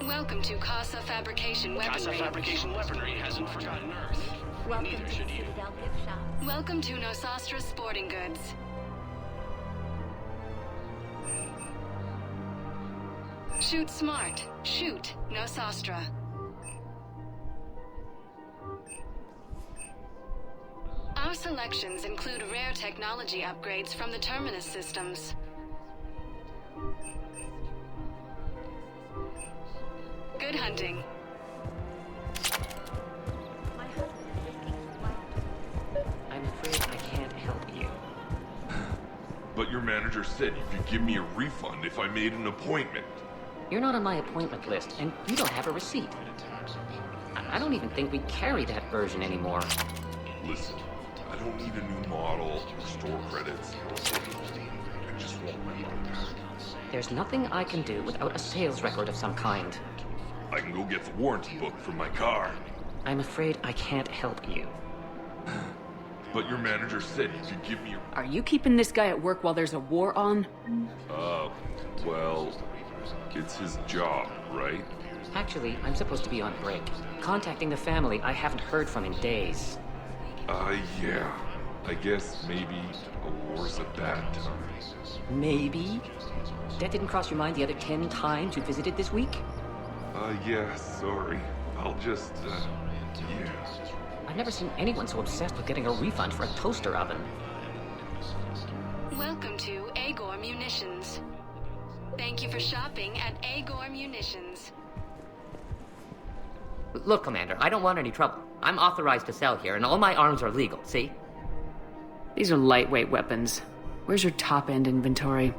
Welcome to Casa Fabrication Weaponry. Casa Fabrication Weaponry hasn't forgotten Earth. Neither should you. Welcome to Nosastra Sporting Goods. Shoot smart. Shoot Nosastra. Our selections include rare technology upgrades from the Terminus systems. Good hunting. I'm afraid I can't help you. But your manager said you could give me a refund if I made an appointment. You're not on my appointment list, and you don't have a receipt. I don't even think we carry that version anymore. Listen, I don't need a new model or store credits. I just want my money back. There's nothing I can do without a sales record of some kind. I can go get the warranty book from my car. I'm afraid I can't help you. But your manager said you could give me a... Are you keeping this guy at work while there's a war on? Well, it's his job, right? Actually, I'm supposed to be on break. Contacting the family I haven't heard from in days. Yeah. I guess maybe a war's a bad time. Maybe? That didn't cross your mind the other 10 times you visited this week? Yeah, sorry. I'll just, yeah. I've never seen anyone so obsessed with getting a refund for a toaster oven. Welcome to Agor Munitions. Thank you for shopping at Agor Munitions. Look, Commander, I don't want any trouble. I'm authorized to sell here, and all my arms are legal, see? These are lightweight weapons. Where's your top-end inventory?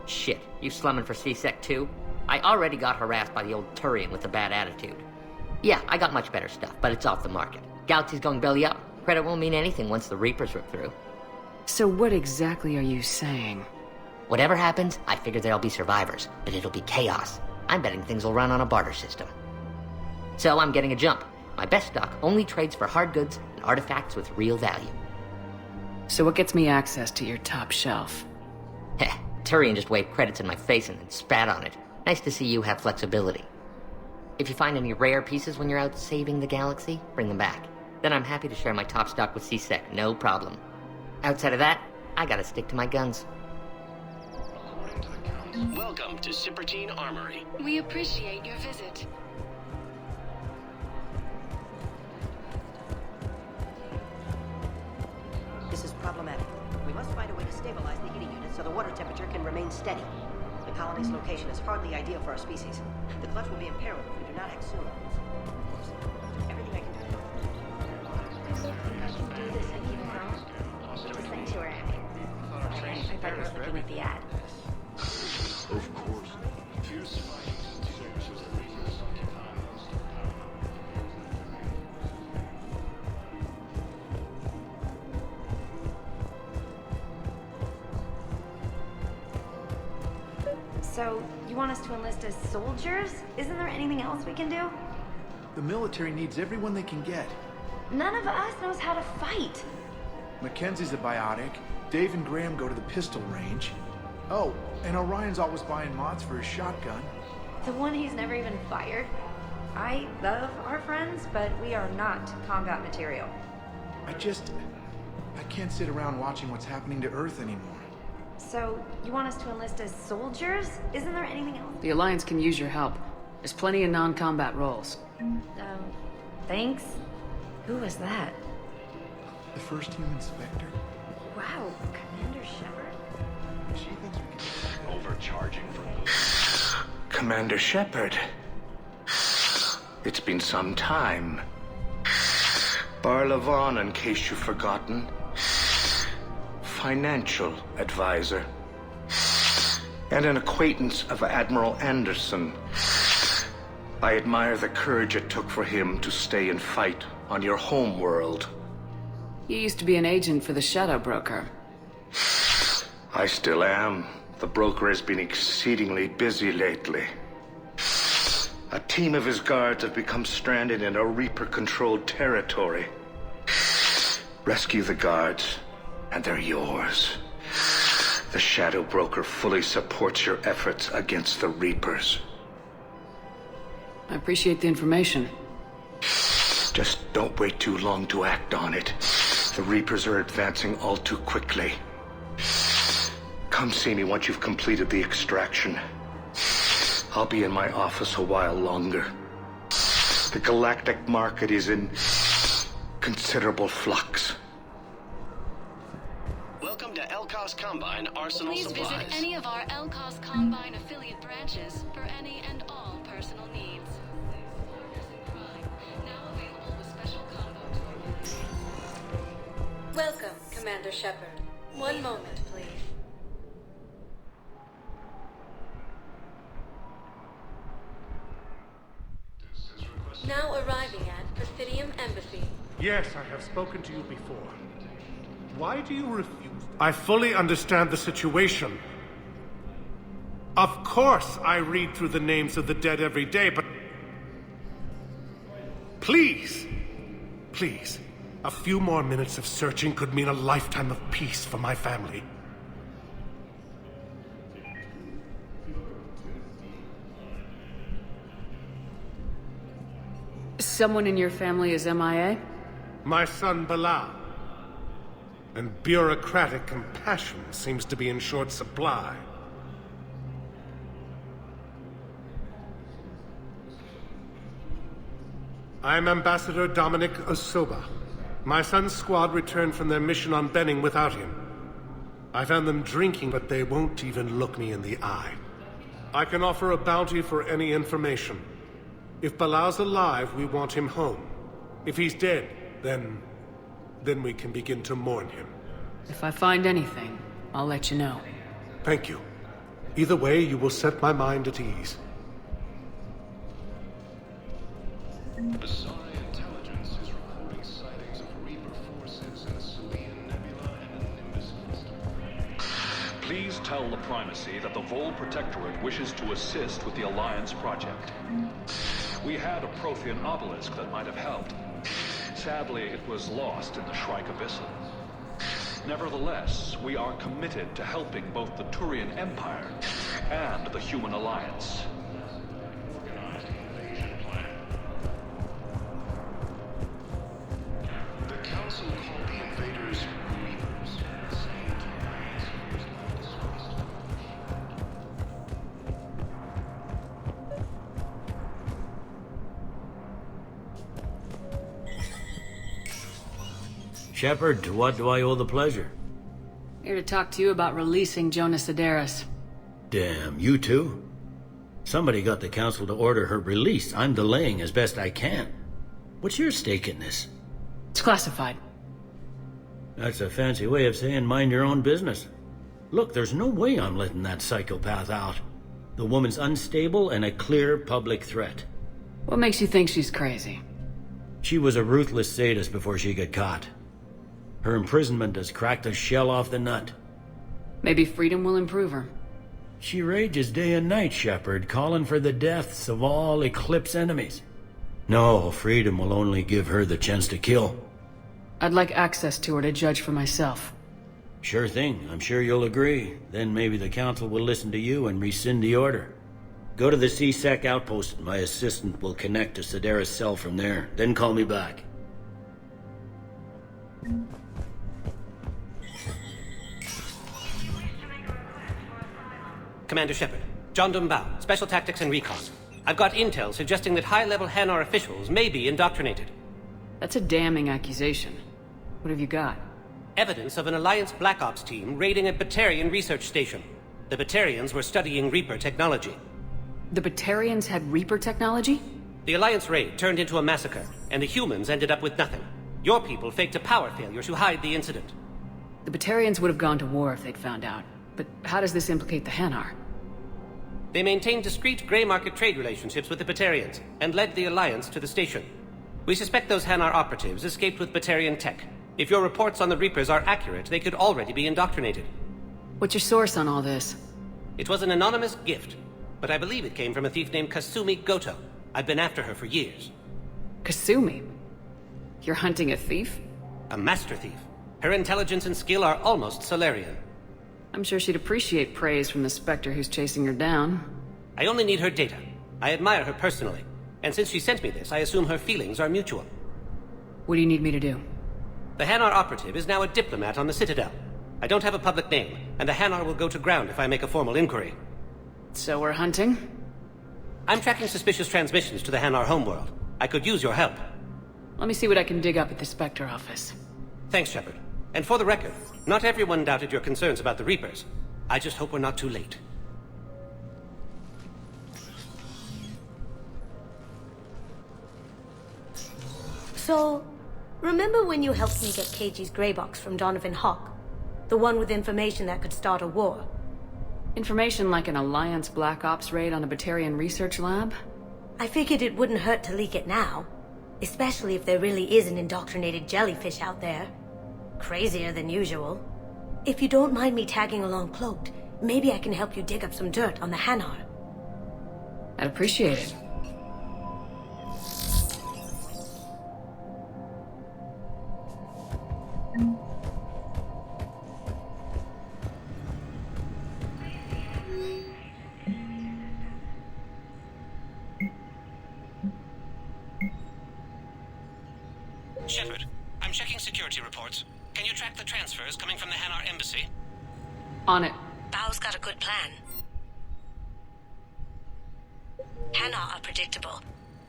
Shit, you slumming for C-Sec too? I already got harassed by the old Turian with a bad attitude. Yeah, I got much better stuff, but it's off the market. Galaxy's going belly up. Credit won't mean anything once the Reapers rip through. So what exactly are you saying? Whatever happens, I figure there'll be survivors, but it'll be chaos. I'm betting things will run on a barter system. So I'm getting a jump. My best stock only trades for hard goods and artifacts with real value. So what gets me access to your top shelf? Heh, Turian just waved credits in my face and then spat on it. Nice to see you have flexibility. If you find any rare pieces when you're out saving the galaxy, bring them back. Then I'm happy to share my top stock with C-Sec, no problem. Outside of that, I gotta stick to my guns. Welcome to Cybertine Armory. We appreciate your visit. This is problematic. We must find a way to stabilize the heating unit so the water temperature can remain steady. The colony's location is hardly ideal for our species. The clutch will be in peril if we do not act soon. Of course, everything I can do. I can do this and keep it going. Just like sure. I thought you were looking at the ad. Of course. So, you want us to enlist as soldiers? Isn't there anything else we can do? The military needs everyone they can get. None of us knows how to fight. Mackenzie's a biotic. Dave and Graham go to the pistol range. Oh, and Orion's always buying mods for his shotgun. The one he's never even fired. I love our friends, but we are not combat material. I can't sit around watching what's happening to Earth anymore. So, you want us to enlist as soldiers? Isn't there anything else? The Alliance can use your help. There's plenty of non-combat roles. Thanks. Who was that? The first human Spectre? Wow, Commander Shepard? She thinks we can... Overcharging for those. Commander Shepard. It's been some time. Barlavon, in case you've forgotten. Financial advisor. And an acquaintance of Admiral Anderson. I admire the courage it took for him to stay and fight on your home world. You used to be an agent for the Shadow Broker. I still am. The broker has been exceedingly busy lately. A team of his guards have become stranded in a Reaper-controlled territory. Rescue the guards, and they're yours. The Shadow Broker fully supports your efforts against the Reapers. I appreciate the information. Just don't wait too long to act on it. The Reapers are advancing all too quickly. Come see me once you've completed the extraction. I'll be in my office a while longer. The galactic market is in considerable flux. Welcome to Elcos Combine Arsenal Please Supplies. visit any of our Elcos Combine affiliate branches for any and all personal needs. Now available with special combos. Welcome, Commander Shepard. One moment, please. Now arriving at Presidium Embassy. Yes, I have spoken to you before. Why do you refuse? I fully understand the situation. Of course I read through the names of the dead every day, but... Please! Please. A few more minutes of searching could mean a lifetime of peace for my family. Someone in your family is MIA? My son, Bilal. And bureaucratic compassion seems to be in short supply. I'm Ambassador Dominic Osoba. My son's squad returned from their mission on Benning without him. I found them drinking, but they won't even look me in the eye. I can offer a bounty for any information. If Bilal's alive, we want him home. If he's dead, then we can begin to mourn him. If I find anything, I'll let you know. Thank you. Either way, you will set my mind at ease. Psi intelligence is reporting sightings of Reaper forces in the Salian Nebula and the Nimbus cluster. Please tell the Primacy that the Vol Protectorate wishes to assist with the Alliance project. We had a Prothean obelisk that might have helped. Sadly, it was lost in the Shrike Abyssal. Nevertheless, we are committed to helping both the Turian Empire and the Human Alliance. The Council called the invaders Reapers. At the same time, it was not disgraced. Shepard, to what do I owe the pleasure? Here to talk to you about releasing Jonas Sedaris. Damn, you too? Somebody got the council to order her release. I'm delaying as best I can. What's your stake in this? It's classified. That's a fancy way of saying mind your own business. Look, there's no way I'm letting that psychopath out. The woman's unstable and a clear public threat. What makes you think she's crazy? She was a ruthless sadist before she got caught. Her imprisonment has cracked the shell off the nut. Maybe freedom will improve her. She rages day and night, Shepard, calling for the deaths of all Eclipse enemies. No, freedom will only give her the chance to kill. I'd like access to her to judge for myself. Sure thing, I'm sure you'll agree. Then maybe the council will listen to you and rescind the order. Go to the C-Sec outpost. My assistant will connect to Sedaris' cell from there. Then call me back. Commander Shepard, John Dumbao, Special Tactics and Recon. I've got intel suggesting that high-level Hanar officials may be indoctrinated. That's a damning accusation. What have you got? Evidence of an Alliance Black Ops team raiding a Batarian research station. The Batarians were studying Reaper technology. The Batarians had Reaper technology? The Alliance raid turned into a massacre, and the humans ended up with nothing. Your people faked a power failure to hide the incident. The Batarians would have gone to war if they'd found out. But how does this implicate the Hanar? They maintained discreet gray market trade relationships with the Batarians, and led the Alliance to the station. We suspect those Hanar operatives escaped with Batarian tech. If your reports on the Reapers are accurate, they could already be indoctrinated. What's your source on all this? It was an anonymous gift, but I believe it came from a thief named Kasumi Goto. I've been after her for years. Kasumi? You're hunting a thief? A master thief. Her intelligence and skill are almost Solarian. I'm sure she'd appreciate praise from the Spectre who's chasing her down. I only need her data. I admire her personally. And since she sent me this, I assume her feelings are mutual. What do you need me to do? The Hanar operative is now a diplomat on the Citadel. I don't have a public name, and the Hanar will go to ground if I make a formal inquiry. So we're hunting? I'm tracking suspicious transmissions to the Hanar homeworld. I could use your help. Let me see what I can dig up at the Spectre office. Thanks, Shepard. And for the record, not everyone doubted your concerns about the Reapers. I just hope we're not too late. So, remember when you helped me get KG's grey box from Donovan Hawk? The one with information that could start a war? Information like an Alliance Black Ops raid on a Batarian research lab? I figured it wouldn't hurt to leak it now. Especially if there really is an indoctrinated jellyfish out there. Crazier than usual. If you don't mind me tagging along cloaked, maybe I can help you dig up some dirt on the Hanar. I'd appreciate it. Shepard, I'm checking security reports. Can you track the transfers coming from the Hanar embassy? On it. Bao's got a good plan. Hanar are predictable.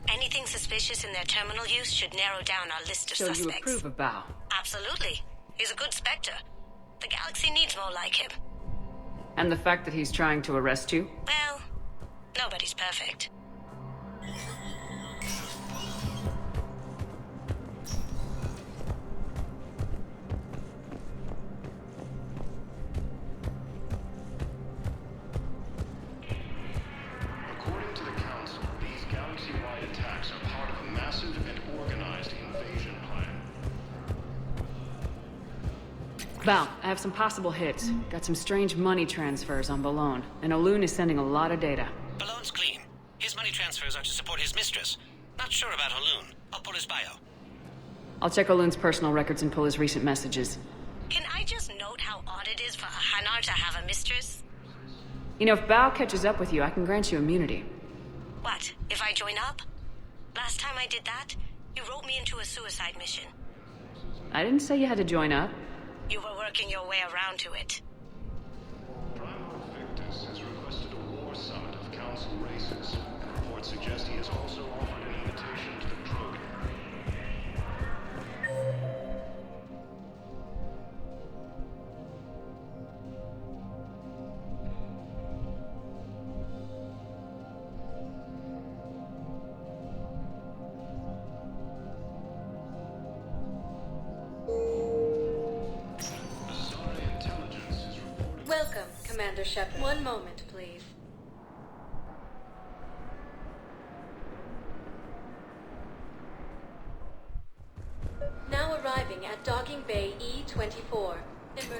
Anything suspicious in their terminal use should narrow down our list of So suspects. you approve of Bao? Absolutely. He's a good Spectre. The galaxy needs more like him. And the fact that he's trying to arrest you? Well, nobody's perfect. According to the Council, these galaxy-wide attacks are part of a massive and organized invasion plan. Bao, I have some possible hits. Got some strange money transfers on Balone, and Olun is sending a lot of data. Balone's clean. His money transfers are to support his mistress. Not sure about Olun. I'll pull his bio. I'll check Olun's personal records and pull his recent messages. Can I just note how odd it is for a Hanar to have a mistress? You know, if Bao catches up with you, I can grant you immunity. What, if I join up? Last time I did that, you wrote me into a suicide mission. I didn't say you had to join up. You were working your way around to it. Victus has requested a war summit of council races. Reports suggest he has also offered an invitation to the Krogan. Welcome, Commander Shepard. One moment, please. Now arriving at Docking Bay E-24.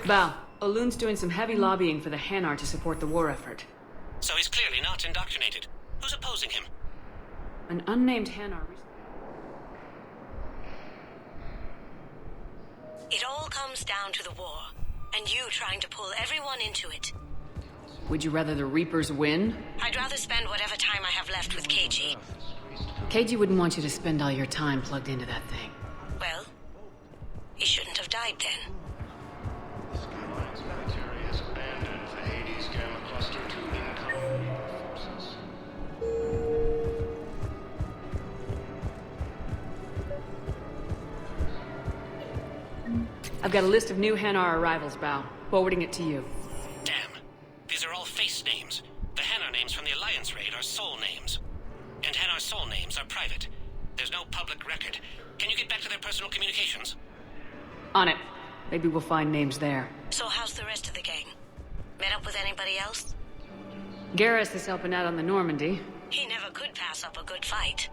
Bao, Olun's doing some heavy lobbying for the Hanar to support the war effort. So he's clearly not indoctrinated. Who's opposing him? An unnamed Hanar... It all comes down to the war, and you trying to pull everyone into it. Would you rather the Reapers win? I'd rather spend whatever time I have left with KG. KG wouldn't want you to spend all your time plugged into that thing. Well, he shouldn't have died then. Alliance military has abandoned the Hades Gamma Cluster to incoming forces. I've got a list of new Hanar arrivals, Bao. Forwarding it to you. Damn. These are all face names. The Hanar names from the Alliance raid are soul names. And Hanar soul names are private. There's no public record. Can you get back to their personal communications? On it. Maybe we'll find names there. So how's the rest of the gang? Met up with anybody else? Garrus is helping out on the Normandy. He never could pass up a good fight.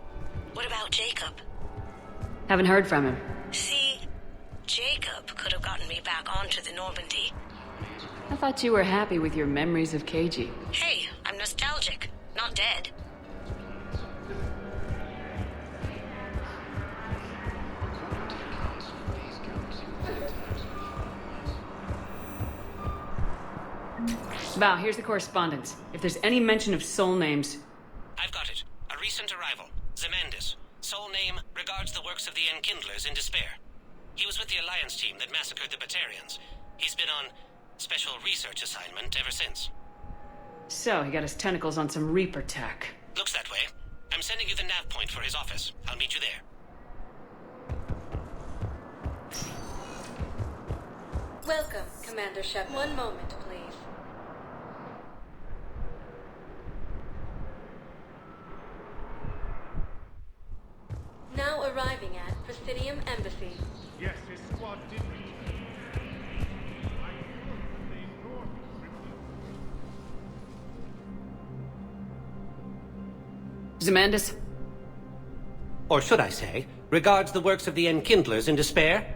What about Jacob? Haven't heard from him. See, Jacob could have gotten me back onto the Normandy. I thought you were happy with your memories of KG. Hey, I'm nostalgic, not dead. Bao, here's the correspondence. If there's any mention of soul names... I've got it. A recent arrival. Zemandis. Soul name regards the works of the Enkindlers in despair. He was with the Alliance team that massacred the Batarians. He's been on special research assignment ever since. So, he got his tentacles on some Reaper tech. Looks that way. I'm sending you the nav point for his office. I'll meet you there. Welcome, Commander Shepard. One moment, please. Now arriving at Presidium Embassy. Yes, his squad did return. Zemandis? Or should I say, regards the works of the Enkindlers in despair?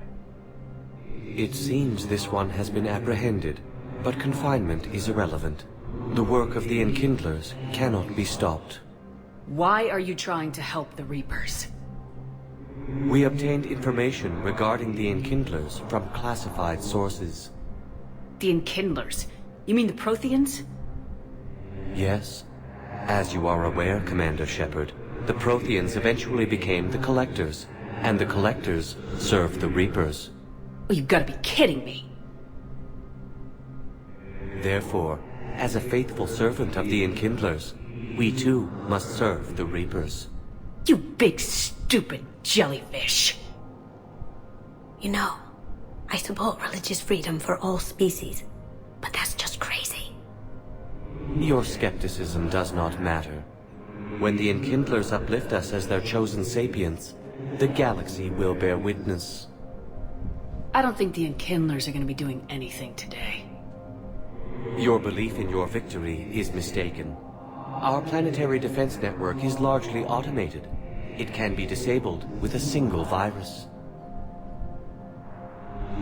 It seems this one has been apprehended, but confinement is irrelevant. The work of the Enkindlers cannot be stopped. Why are you trying to help the Reapers? We obtained information regarding the Enkindlers from classified sources. The Enkindlers? You mean the Protheans? Yes. As you are aware, Commander Shepard, the Protheans eventually became the Collectors, and the Collectors served the Reapers. Oh, you've got to be kidding me. Therefore, as a faithful servant of the Enkindlers, we too must serve the Reapers. You big stupid jellyfish. You know, I support religious freedom for all species, but that's just crazy. Your skepticism does not matter. When the Enkindlers uplift us as their chosen sapients, the galaxy will bear witness. I don't think the Enkindlers are going to be doing anything today. Your belief in your victory is mistaken. Our planetary defense network is largely automated. It can be disabled with a single virus,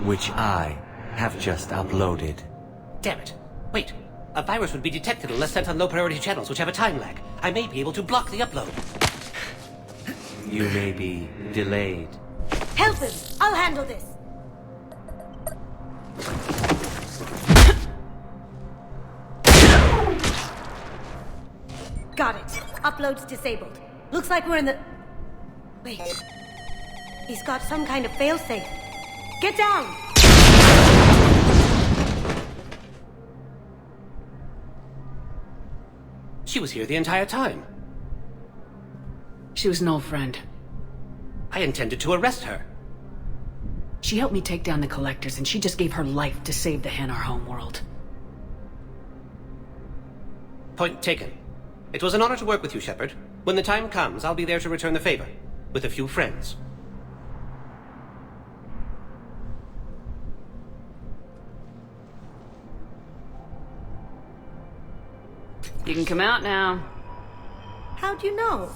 which I have just uploaded. Damn it. Wait. A virus would be detected unless sent on low-priority channels, which have a time lag. I may be able to block the upload. You may be delayed. Help him! I'll handle this! Got it. Upload's disabled. Looks like we're in the... Wait. He's got some kind of failsafe. Get down! She was here the entire time. She was an old friend. I intended to arrest her. She helped me take down the collectors, and she just gave her life to save the Hanar homeworld. Point taken. It was an honor to work with you, Shepard. When the time comes, I'll be there to return the favor. With a few friends. You can come out now. How'd you know?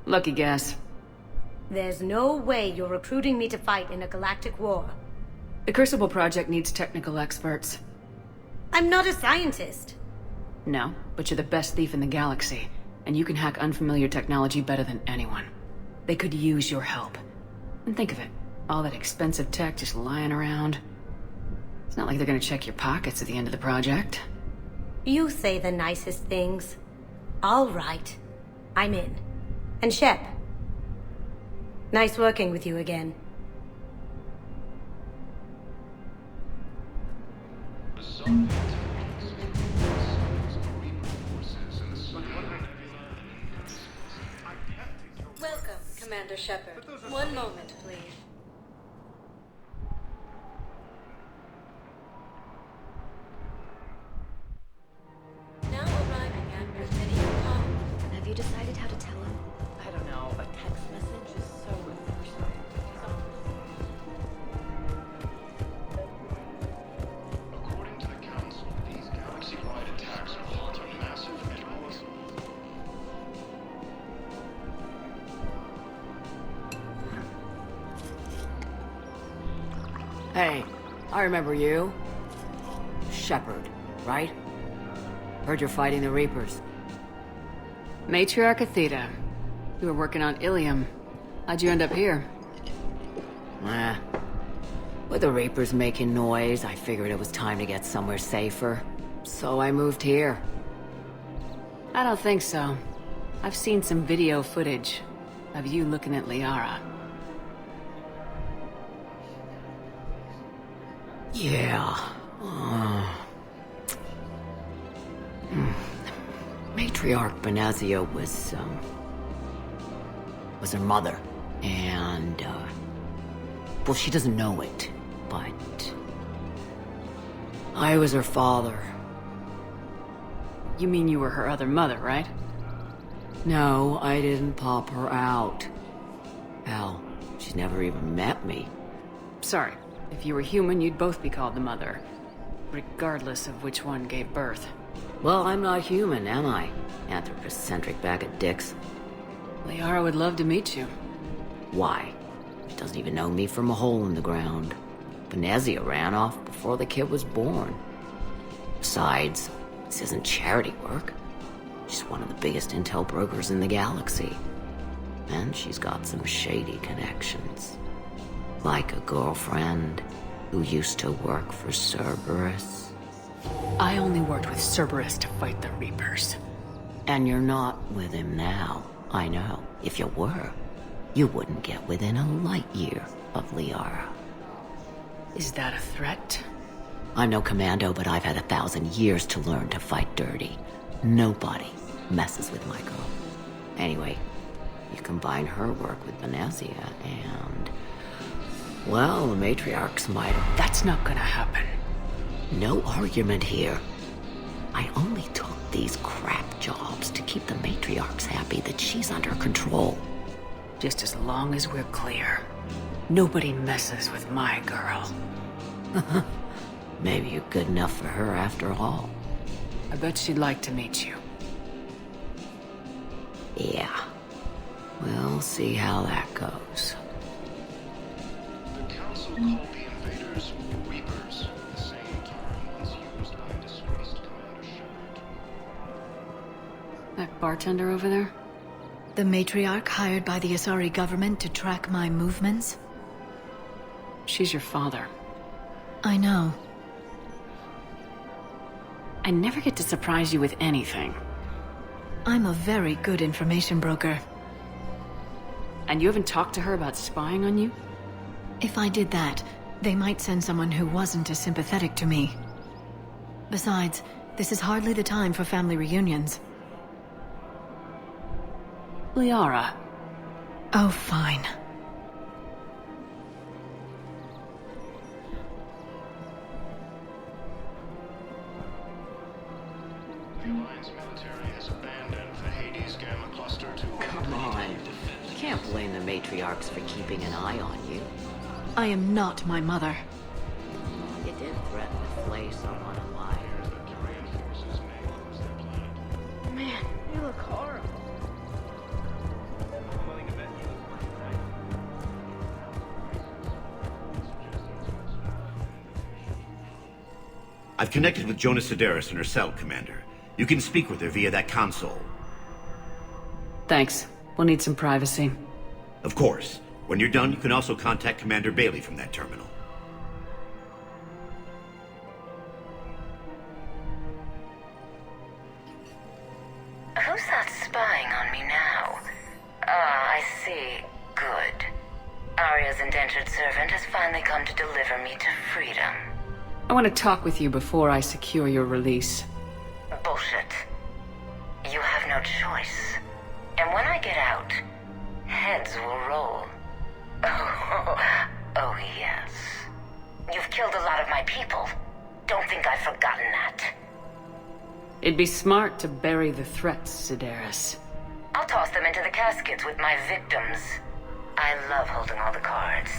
Lucky guess. There's no way you're recruiting me to fight in a galactic war. The Crucible Project needs technical experts. I'm not a scientist. No, but you're the best thief in the galaxy, and you can hack unfamiliar technology better than anyone. They could use your help. And think of it, all that expensive tech just lying around. It's not like they're gonna check your pockets at the end of the project. You say the nicest things. All right. I'm in. And Shep. Nice working with you again. Welcome, Commander Shepard. One moment, please. Now arriving at Presidio home. Have you decided how to tell him? I don't know. A text message is so refreshing. According to the Council, these galaxy-wide attacks are fought on massive intervals. Hey, I remember you. Shepard, right? Heard you're fighting the Reapers. Matriarch Athena. You were working on Ilium. How'd you end up here? With the Reapers making noise, I figured it was time to get somewhere safer. So I moved here. I don't think so. I've seen some video footage of you looking at Liara. Yeah. Matriarch Benazia was her mother. And, well, she doesn't know it, but I was her father. You mean you were her other mother, right? No, I didn't pop her out. Hell, she's never even met me. Sorry. If you were human, you'd both be called the mother. Regardless of which one gave birth. Well, I'm not human, am I? Anthropocentric bag of dicks. Liara would love to meet you. Why? She doesn't even know me from a hole in the ground. Benazia ran off before the kid was born. Besides, this isn't charity work. She's one of the biggest intel brokers in the galaxy. And she's got some shady connections. Like a girlfriend who used to work for Cerberus. I only worked with Cerberus to fight the Reapers. And you're not with him now. I know. If you were, you wouldn't get within a light year of Liara. Is that a threat? I'm no commando, but I've had 1,000 years to learn to fight dirty. Nobody messes with my girl. Anyway, you combine her work with Benazia and... well, the matriarchs might... That's not gonna happen. No argument here. I only took these crap jobs to keep the matriarchs happy that she's under control. Just as long as we're clear. Nobody messes with my girl. Maybe you're good enough for her after all. I bet she'd like to meet you. Yeah. We'll see how that goes. The Council called the invaders Reapers, the same term once used by disgraced Commander Shepard. That bartender over there? The matriarch hired by the Asari government to track my movements? She's your father. I know. I never get to surprise you with anything. I'm a very good information broker. And you haven't talked to her about spying on you? If I did that, they might send someone who wasn't as sympathetic to me. Besides, this is hardly the time for family reunions. Liara. Oh, fine. The Alliance military has abandoned the Hades Gamma Cluster to... Come on. You can't blame the matriarchs for keeping an eye on you. I am not my mother. You did threaten to flay someone alive. Man, you look horrible. I've connected with Jonas Sedaris in her cell, Commander. You can speak with her via that console. Thanks. We'll need some privacy. Of course. When you're done, you can also contact Commander Bailey from that terminal. Who's that spying on me now? Ah, I see. Good. Arya's indentured servant has finally come to deliver me to freedom. I want to talk with you before I secure your release. Bullshit. You have no choice. And when I get out, heads will roll. Oh yes. You've killed a lot of my people. Don't think I've forgotten that. It'd be smart to bury the threats, Sedaris. I'll toss them into the caskets with my victims. I love holding all the cards.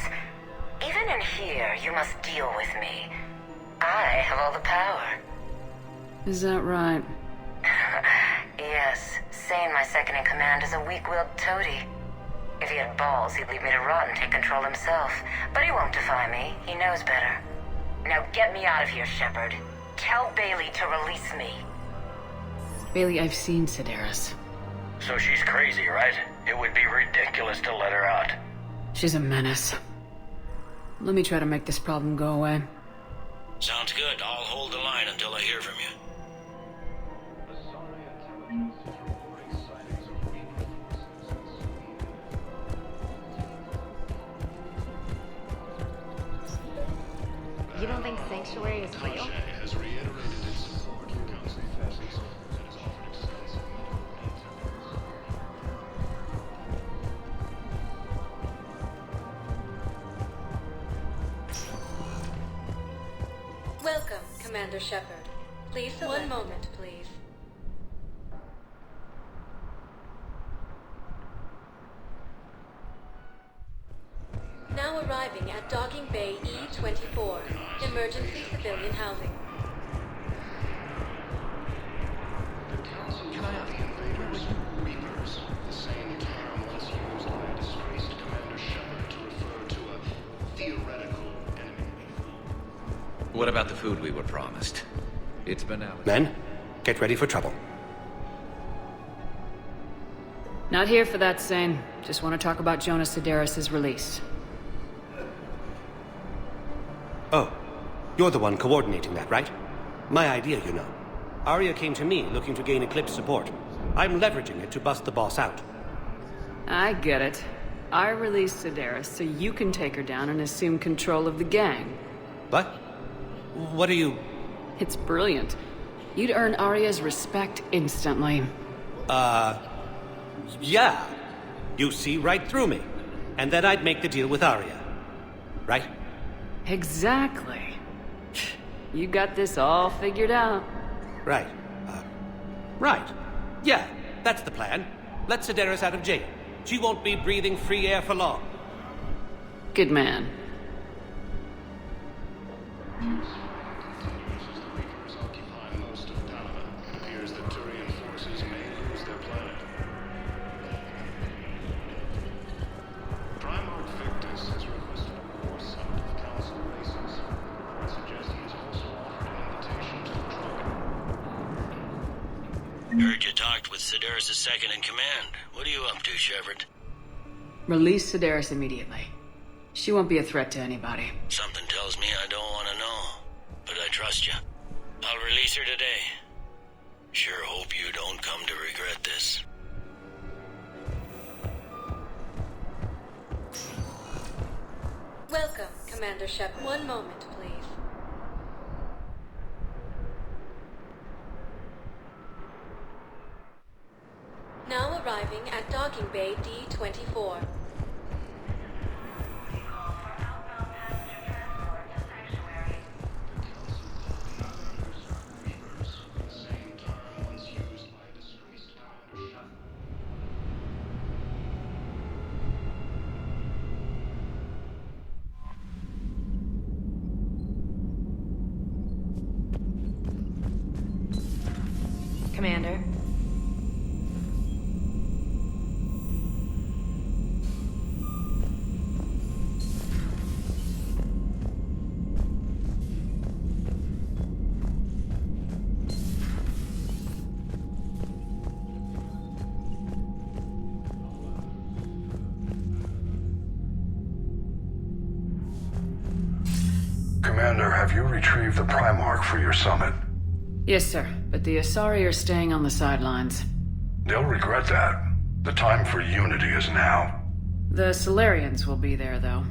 Even in here, you must deal with me. I have all the power. Is that right? Yes. Sane, my second-in-command, is a weak-willed toady. If he had balls, he'd leave me to rot and take control himself. But he won't defy me. He knows better. Now get me out of here, Shepard. Tell Bailey to release me. Bailey, I've seen Sedaris. So she's crazy, right? It would be ridiculous to let her out. She's a menace. Let me try to make this problem go away. Sounds good. I'll hold the line until I hear from you. You don't think Sanctuary is real? has reiterated its support for Council forces and has offered extensive Welcome, Commander Shepard. Please, one moment, please. Now arriving at Docking Bay E-24, emergency civilian housing. The Council called the invaders Reapers, the same term once used by a disgraced Commander Shepard to refer to a theoretical enemy. What about the food we were promised? It's been out. Men, get ready for trouble. Not here for that, Sane. Just want to talk about Jonas Sedaris' release. Oh, you're the one coordinating that, right? My idea, you know. Arya came to me looking to gain Eclipse support. I'm leveraging it to bust the boss out. I get it. I released Sedaris so you can take her down and assume control of the gang. What? What are you... It's brilliant. You'd earn Arya's respect instantly. Yeah. You see right through me. And then I'd make the deal with Arya. Right? Exactly. You got this all figured out. Right. Right. Yeah, that's the plan. Let Sedaris out of jail. She won't be breathing free air for long. Good man. Heard you talked with Sedaris' second-in-command. What are you up to, Shepard? Release Sedaris immediately. She won't be a threat to anybody. Something tells me I don't want to know. lost you. I'll release her today. Sure hope you don't come to regret this. Welcome, Commander Shep. One moment, please. Now arriving at Docking Bay D-24. Commander. Commander, have you retrieved the Primarch for your summit? Yes, sir, but the Asari are staying on the sidelines. They'll regret that. The time for unity is now. The Solarians will be there, though.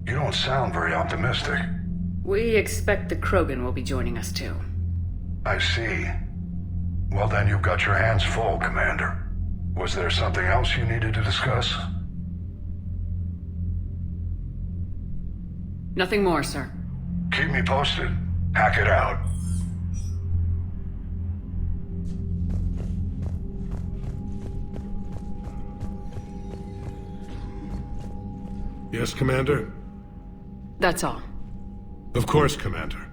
You don't sound very optimistic. We expect the Krogan will be joining us, too. I see. Well, then you've got your hands full, Commander. Was there something else you needed to discuss? Nothing more, sir. Keep me posted. Hack it out. Yes, Commander? That's all. Of course, Commander.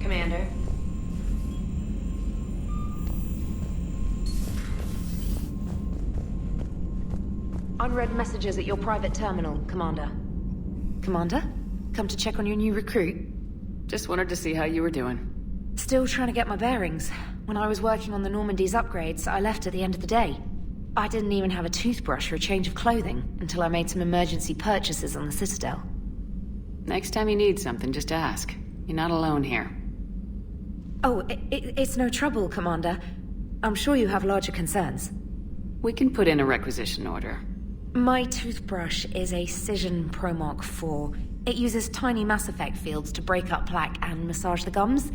Commander. Unread messages at your private terminal, Commander. Commander? Come to check on your new recruit? Just wanted to see how you were doing. Still trying to get my bearings. When I was working on the Normandy's upgrades, I left at the end of the day. I didn't even have a toothbrush or a change of clothing until I made some emergency purchases on the Citadel. Next time you need something, just ask. You're not alone here. Oh, it's no trouble, Commander. I'm sure you have larger concerns. We can put in a requisition order. My toothbrush is a Cision Pro Mark IV. It uses tiny Mass Effect fields to break up plaque and massage the gums.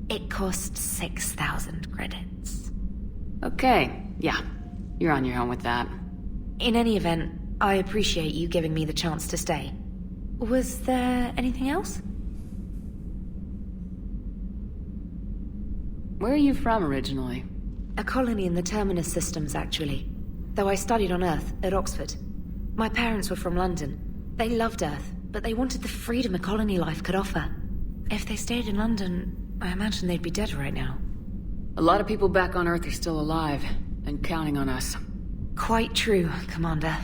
It costs 6,000 credits. Okay, yeah. You're on your own with that. In any event, I appreciate you giving me the chance to stay. Was there anything else? Where are you from originally? A colony in the Terminus systems, actually. Though I studied on Earth, at Oxford. My parents were from London. They loved Earth, but they wanted the freedom a colony life could offer. If they stayed in London, I imagine they'd be dead right now. A lot of people back on Earth are still alive, and counting on us. Quite true, Commander.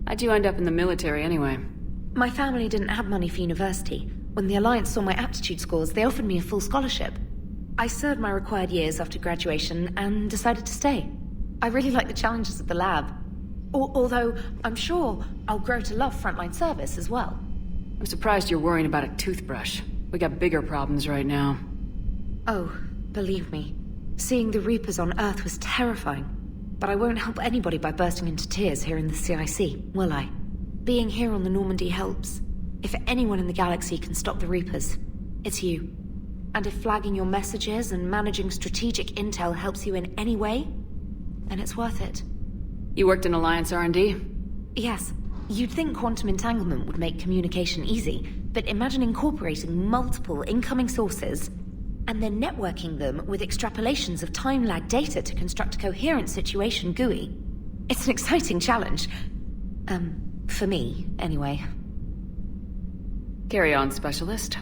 How'd you end up in the military anyway? My family didn't have money for university. When the Alliance saw my aptitude scores, they offered me a full scholarship. I served my required years after graduation and decided to stay. I really like the challenges of the lab. Although, I'm sure I'll grow to love frontline service as well. I'm surprised you're worrying about a toothbrush. We got bigger problems right now. Oh, believe me. Seeing the Reapers on Earth was terrifying. But I won't help anybody by bursting into tears here in the CIC, will I? Being here on the Normandy helps. If anyone in the galaxy can stop the Reapers, it's you. And if flagging your messages and managing strategic intel helps you in any way, then it's worth it. You worked in Alliance R&D? Yes. You'd think quantum entanglement would make communication easy, but imagine incorporating multiple incoming sources and then networking them with extrapolations of time-lag data to construct a coherent situation GUI. It's an exciting challenge. For me, anyway. Carry on, Specialist.